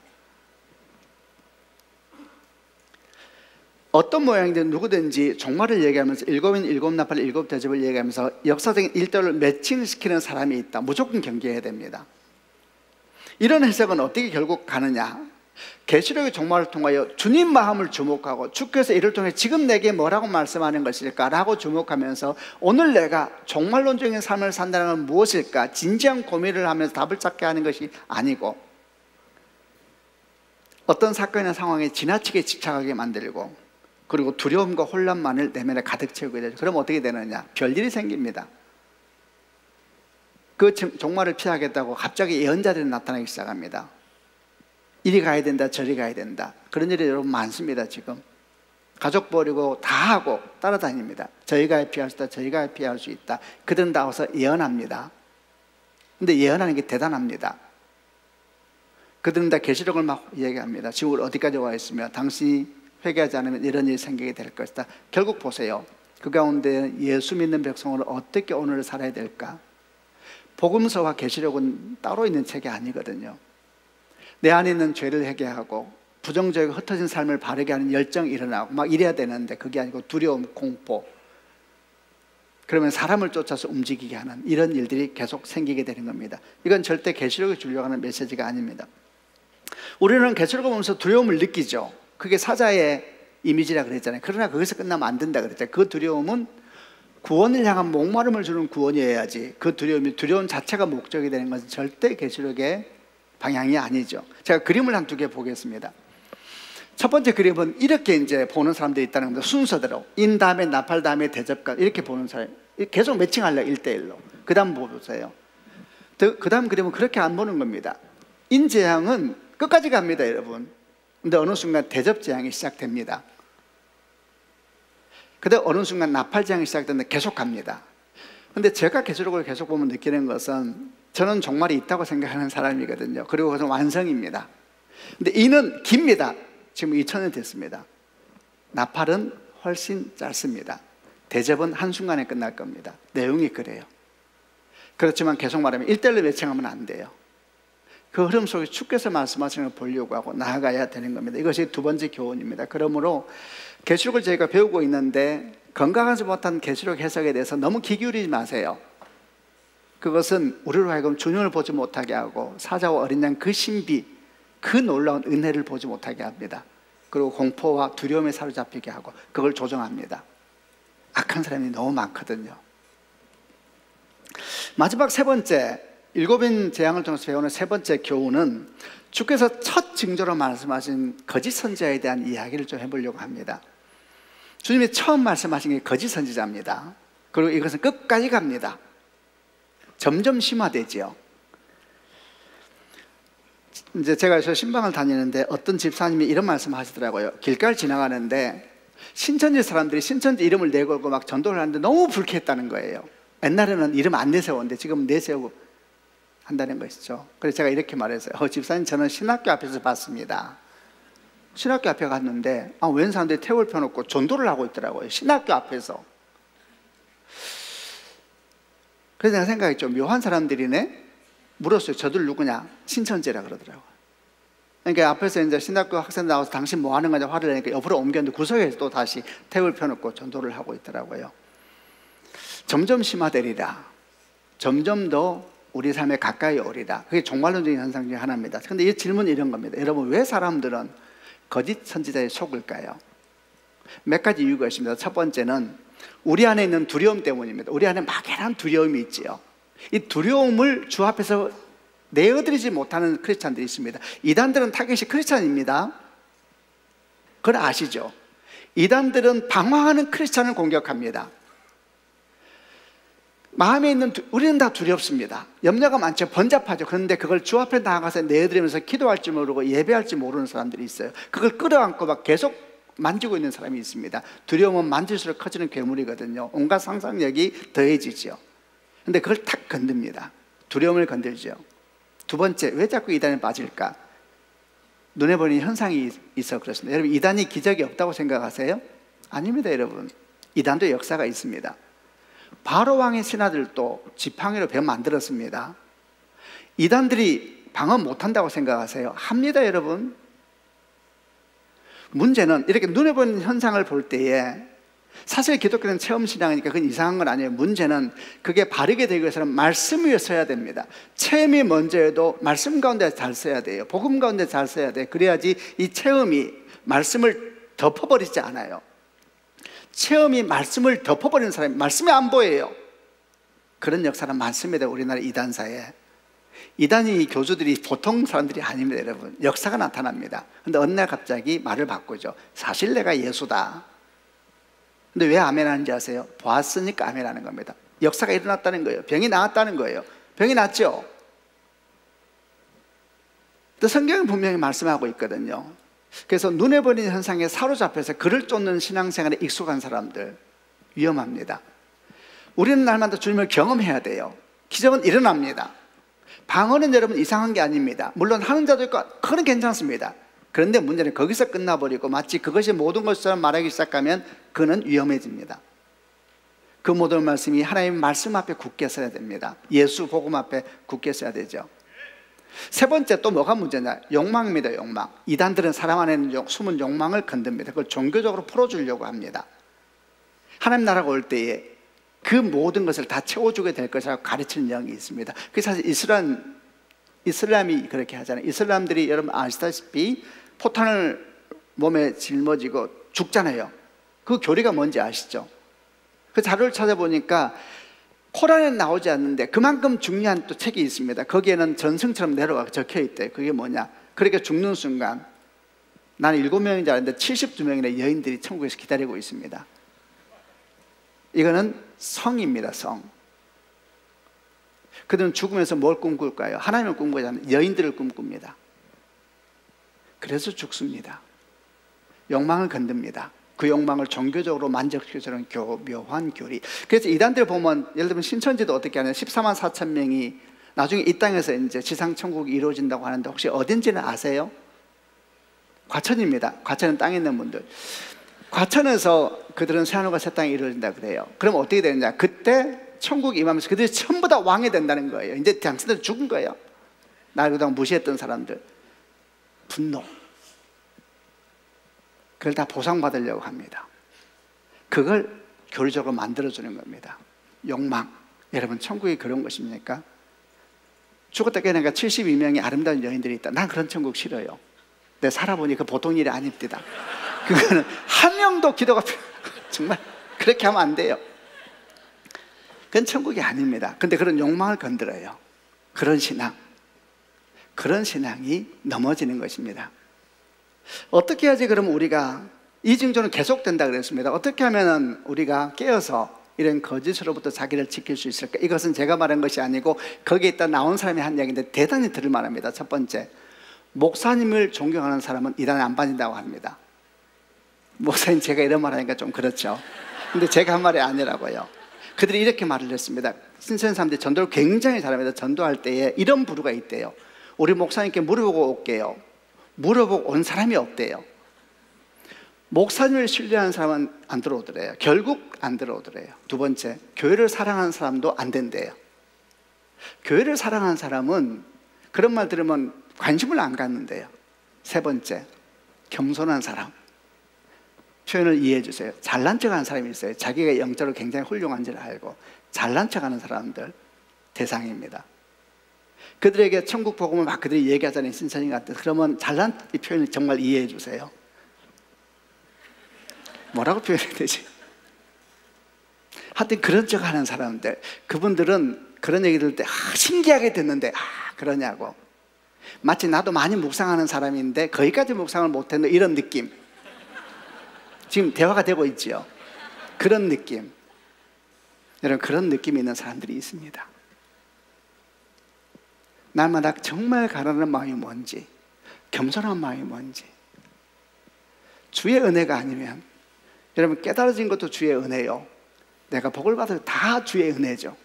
어떤 모양이든 누구든지 종말을 얘기하면서 일곱인, 일곱 나팔, 일곱 대접을 얘기하면서 역사적인 일대를 매칭시키는 사람이 있다. 무조건 경계해야 됩니다. 이런 해석은 어떻게 결국 가느냐? 계시록의 종말을 통하여 주님 마음을 주목하고 주께서 이를 통해 지금 내게 뭐라고 말씀하는 것일까라고 주목하면서 오늘 내가 종말론적인 삶을 산다는 건 무엇일까 진지한 고민을 하면서 답을 찾게 하는 것이 아니고 어떤 사건이나 상황에 지나치게 집착하게 만들고 그리고 두려움과 혼란만을 내면에 가득 채우게 되죠. 그럼 어떻게 되느냐? 별일이 생깁니다. 그 종말을 피하겠다고 갑자기 예언자들이 나타나기 시작합니다. 이리 가야 된다 저리 가야 된다. 그런 일이 여러분 많습니다. 지금 가족 버리고 다 하고 따라다닙니다. 저희가 피할 수 있다 저희가 피할 수 있다. 그들은 다 와서 예언합니다. 근데 예언하는 게 대단합니다. 그들은 다 계시록을 막 얘기합니다. 지금 우리 어디까지 와 있으며 당신이 회개하지 않으면 이런 일이 생기게 될 것이다. 결국 보세요. 그 가운데 예수 믿는 백성으로 어떻게 오늘을 살아야 될까? 복음서와 계시록은 따로 있는 책이 아니거든요. 내 안에 있는 죄를 회개하고 부정적이고 흩어진 삶을 바르게 하는 열정이 일어나고 막 이래야 되는데 그게 아니고 두려움, 공포, 그러면 사람을 쫓아서 움직이게 하는 이런 일들이 계속 생기게 되는 겁니다. 이건 절대 계시록이 주려고 하는 메시지가 아닙니다. 우리는 계시록을 보면서 두려움을 느끼죠. 그게 사자의 이미지라 그랬잖아요. 그러나 거기서 끝나면 안 된다 그랬잖아요. 그 두려움은 구원을 향한 목마름을 주는 구원이어야지, 그 두려움 자체가 목적이 되는 것은 절대 계시록의 방향이 아니죠. 제가 그림을 한 두 개 보겠습니다. 첫 번째 그림은 이렇게 이제 보는 사람들이 있다는 겁니다. 순서대로 인 다음에 나팔 다음에 대접관 이렇게 보는 사람, 계속 매칭하려고 1대1로. 그 다음 보세요. 그 다음 그림은 그렇게 안 보는 겁니다. 인재앙은 끝까지 갑니다, 여러분. 근데 어느 순간 대접재앙이 시작됩니다. 그다음 어느 순간 나팔재앙이 시작되는데 계속 갑니다. 근데 제가 계시록을 계속 보면 느끼는 것은, 저는 종말이 있다고 생각하는 사람이거든요. 그리고 그것은 완성입니다. 근데 이는 깁니다. 지금 2000년 됐습니다. 나팔은 훨씬 짧습니다. 대접은 한순간에 끝날 겁니다. 내용이 그래요. 그렇지만 계속 말하면 1대1로 매칭하면 안 돼요. 그 흐름 속에 주께서 말씀하시는 걸 보려고 하고 나아가야 되는 겁니다. 이것이 두 번째 교훈입니다. 그러므로 계시록을 저희가 배우고 있는데 건강하지 못한 계시록 해석에 대해서 너무 귀 기울이지 마세요. 그것은 우리로 하여금 주님을 보지 못하게 하고 사자와 어린 양 그 신비, 그 놀라운 은혜를 보지 못하게 합니다. 그리고 공포와 두려움에 사로잡히게 하고 그걸 조정합니다. 악한 사람이 너무 많거든요. 마지막 세 번째, 일곱인 재앙을 통해서 배우는 세 번째 교훈은 주께서 첫 징조로 말씀하신 거짓 선지자에 대한 이야기를 좀 해보려고 합니다. 주님이 처음 말씀하신 게 거짓 선지자입니다. 그리고 이것은 끝까지 갑니다. 점점 심화되지요. 이제 제가 저 신방을 다니는데 어떤 집사님이 이런 말씀을 하시더라고요. 길가를 지나가는데 신천지 사람들이 신천지 이름을 내걸고 막 전도를 하는데 너무 불쾌했다는 거예요. 옛날에는 이름 안 내세웠는데 지금 내세우고 한다는 것이죠. 그래서 제가 이렇게 말했어요. 집사님, 저는 신학교 앞에서 봤습니다. 신학교 앞에 갔는데 웬 사람들이 태울 펴놓고 전도를 하고 있더라고요. 신학교 앞에서. 그래서 내가 생각했죠. 묘한 사람들이네. 물었어요. 저들 누구냐? 신천지라 그러더라고요. 그러니까 앞에서 이제 신학교 학생 나와서 당신 뭐 하는 거냐 화를 내니까 옆으로 옮겼는데 구석에서 또 다시 태울 펴놓고 전도를 하고 있더라고요. 점점 심화되리라. 점점 더 우리 삶에 가까이 오리라. 그게 종말론적인 현상 중에 하나입니다. 그런데 이 질문은 이런 겁니다. 여러분, 왜 사람들은 거짓 선지자에 속을까요? 몇 가지 이유가 있습니다. 첫 번째는 우리 안에 있는 두려움 때문입니다. 우리 안에 막연한 두려움이 있지요. 이 두려움을 주 앞에서 내어드리지 못하는 크리스찬들이 있습니다. 이단들은 타겟이 크리스찬입니다. 그걸 아시죠? 이단들은 방황하는 크리스찬을 공격합니다. 마음에 있는 우리는 다 두렵습니다. 염려가 많죠. 번잡하죠. 그런데 그걸 주 앞에 나가서 내어드리면서 기도할 줄 모르고 예배할 줄 모르는 사람들이 있어요. 그걸 끌어안고 막 계속 만지고 있는 사람이 있습니다. 두려움은 만질수록 커지는 괴물이거든요. 온갖 상상력이 더해지죠. 그런데 그걸 탁 건듭니다. 두려움을 건들죠. 두 번째, 왜 자꾸 이단에 빠질까? 눈에 보이는 현상이 있어 그렇습니다. 여러분, 이단이 기적이 없다고 생각하세요? 아닙니다, 여러분. 이단도 역사가 있습니다. 바로 왕의 신하들도 지팡이로 배 만들었습니다. 이단들이 방언 못한다고 생각하세요? 합니다, 여러분. 문제는 이렇게 눈에 보이는 현상을 볼 때에, 사실 기독교는 체험신앙이니까 그건 이상한 건 아니에요. 문제는 그게 바르게 되기 위해서는 말씀 위에 서야 됩니다. 체험이 먼저여도 말씀 가운데 잘 써야 돼요. 복음 가운데 잘 써야 돼요. 그래야지 이 체험이 말씀을 덮어버리지 않아요. 체험이 말씀을 덮어버리는 사람이 말씀이 안 보여요. 그런 역사는 많습니다. 우리나라 이단사에. 이단이 교주들이 보통 사람들이 아닙니다, 여러분. 역사가 나타납니다. 근데 어느 날 갑자기 말을 바꾸죠. 사실 내가 예수다. 근데 왜 아멘 하는지 아세요? 보았으니까 아멘 하는 겁니다. 역사가 일어났다는 거예요. 병이 나았다는 거예요. 병이 났죠. 또 성경은 분명히 말씀하고 있거든요. 그래서 눈에 보이는 현상에 사로잡혀서 그를 쫓는 신앙생활에 익숙한 사람들 위험합니다. 우리는 날마다 주님을 경험해야 돼요. 기적은 일어납니다. 방언은 여러분 이상한 게 아닙니다. 물론 하는 자도 있고 그건 괜찮습니다. 그런데 문제는 거기서 끝나버리고 마치 그것이 모든 것처럼 말하기 시작하면 그는 위험해집니다. 그 모든 말씀이 하나님 말씀 앞에 굳게 서야 됩니다. 예수 복음 앞에 굳게 서야 되죠. 세 번째 또 뭐가 문제냐? 욕망입니다. 욕망. 이단들은 사람 안에 있는 숨은 욕망을 건듭니다. 그걸 종교적으로 풀어주려고 합니다. 하나님 나라가 올 때에 그 모든 것을 다 채워주게 될 것이라고 가르치는 영이 있습니다. 그게 사실 이슬람이 그렇게 하잖아요. 이슬람들이 여러분 아시다시피 포탄을 몸에 짊어지고 죽잖아요. 그 교리가 뭔지 아시죠? 그 자료를 찾아보니까 코란에 나오지 않는데 그만큼 중요한 또 책이 있습니다. 거기에는 전승처럼 내려와 적혀 있대요. 그게 뭐냐? 그렇게 죽는 순간 나는 7명인 줄 알았는데 72명의 여인들이 천국에서 기다리고 있습니다. 이거는 성입니다. 성. 그들은 죽으면서 뭘 꿈꿀까요? 하나님을 꿈꾸지 않는 여인들을 꿈꿉니다. 그래서 죽습니다. 욕망을 건듭니다. 그 욕망을 종교적으로 만족시켜주는 교묘한 교리. 그래서 이단들 보면 예를 들면 신천지도 어떻게 하냐, 14만 4천 명이 나중에 이 땅에서 이제 지상 천국이 이루어진다고 하는데 혹시 어딘지는 아세요? 과천입니다. 과천은 땅에 있는 분들. 과천에서 그들은 새하늘과 새 땅이 이루어진다 그래요. 그럼 어떻게 되느냐? 그때 천국이 임하면서 그들이 전부 다 왕이 된다는 거예요. 이제 당신들 죽은 거예요. 날 그동안 무시했던 사람들. 분노. 그걸 다 보상받으려고 합니다. 그걸 교리적으로 만들어주는 겁니다. 욕망. 여러분 천국이 그런 것입니까? 죽었다 깨어나니까 72명의 아름다운 여인들이 있다. 난 그런 천국 싫어요. 내가 살아보니 그 보통 일이 아닙니다. 그거는 한 명도 기도가 정말 그렇게 하면 안 돼요. 그건 천국이 아닙니다. 근데 그런 욕망을 건드려요. 그런 신앙이 넘어지는 것입니다. 어떻게 해야지 그러면 우리가 이 징조는 계속된다 그랬습니다. 어떻게 하면 우리가 깨어서 이런 거짓으로부터 자기를 지킬 수 있을까? 이것은 제가 말한 것이 아니고 거기에 있다 나온 사람이 한 이야기인데 대단히 들을 만합니다. 첫 번째, 목사님을 존경하는 사람은 이단에 안 빠진다고 합니다. 목사님 제가 이런 말 하니까 좀 그렇죠. 근데 제가 한 말이 아니라고요. 그들이 이렇게 말을 했습니다. 신선 사람들이 전도를 굉장히 잘합니다. 전도할 때에 이런 부류가 있대요. 우리 목사님께 물어보고 올게요. 물어보고 온 사람이 없대요. 목사님을 신뢰하는 사람은 안 들어오더래요. 결국 안 들어오더래요. 두 번째, 교회를 사랑하는 사람도 안 된대요. 교회를 사랑하는 사람은 그런 말 들으면 관심을 안 갖는데요. 세 번째, 겸손한 사람. 표현을 이해해 주세요. 잘난 척하는 사람이 있어요. 자기가 영적으로 굉장히 훌륭한지를 알고 잘난 척하는 사람들 대상입니다. 그들에게 천국 복음을 막 그들이 얘기하잖아요. 신천지 같은. 그러면 잘난 이 표현을 정말 이해해 주세요. 뭐라고 표현해야 되지? 하여튼 그런 척 하는 사람들, 그분들은 그런 얘기 들을 때 신기하게 듣는데 그러냐고. 마치 나도 많이 묵상하는 사람인데 거기까지 묵상을 못했는데 이런 느낌. 지금 대화가 되고 있지요. 그런 느낌. 여러분 그런 느낌이 있는 사람들이 있습니다. 날마다 정말 가라는 마음이 뭔지, 겸손한 마음이 뭔지. 주의 은혜가 아니면, 여러분 깨달아진 것도 주의 은혜요. 내가 복을 받아도 다 주의 은혜죠.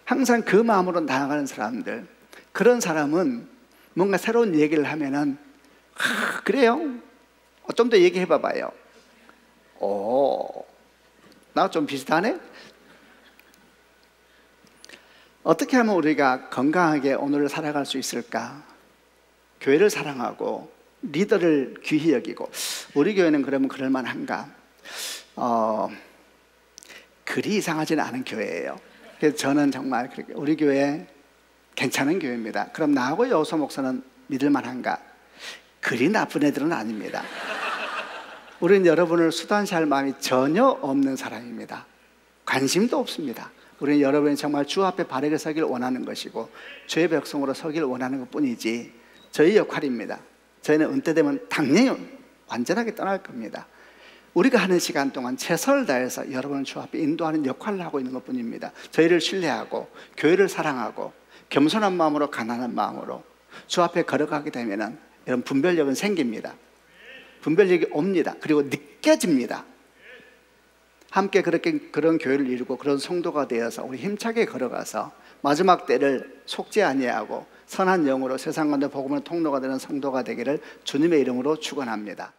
항상 그 마음으로 나아가는 사람들, 그런 사람은 뭔가 새로운 얘기를 하면은 그래요? 좀 더 얘기해 봐봐요. 나 좀 비슷하네? 어떻게 하면 우리가 건강하게 오늘을 살아갈 수 있을까? 교회를 사랑하고 리더를 귀히 여기고. 우리 교회는 그러면 그럴만한가? 그리 이상하지는 않은 교회예요. 그래서 저는 정말 우리 교회 괜찮은 교회입니다. 그럼 나하고 여호수 목사는 믿을만한가? 그리 나쁜 애들은 아닙니다. 우리는 여러분을 수단시할 마음이 전혀 없는 사람입니다. 관심도 없습니다. 우리는 여러분이 정말 주 앞에 바르게 서길 원하는 것이고 주의 백성으로 서길 원하는 것뿐이지 저희 역할입니다. 저희는 은퇴되면 당연히 완전하게 떠날 겁니다. 우리가 하는 시간 동안 최선을 다해서 여러분을 주 앞에 인도하는 역할을 하고 있는 것뿐입니다. 저희를 신뢰하고 교회를 사랑하고 겸손한 마음으로 가난한 마음으로 주 앞에 걸어가게 되면 여러분 분별력은 생깁니다. 분별력이 옵니다. 그리고 느껴집니다. 함께 그런 교회를 이루고 그런 성도가 되어서 우리 힘차게 걸어가서 마지막 때를 속지 아니하고 선한 영으로 세상 가운데 복음의 통로가 되는 성도가 되기를 주님의 이름으로 축원합니다.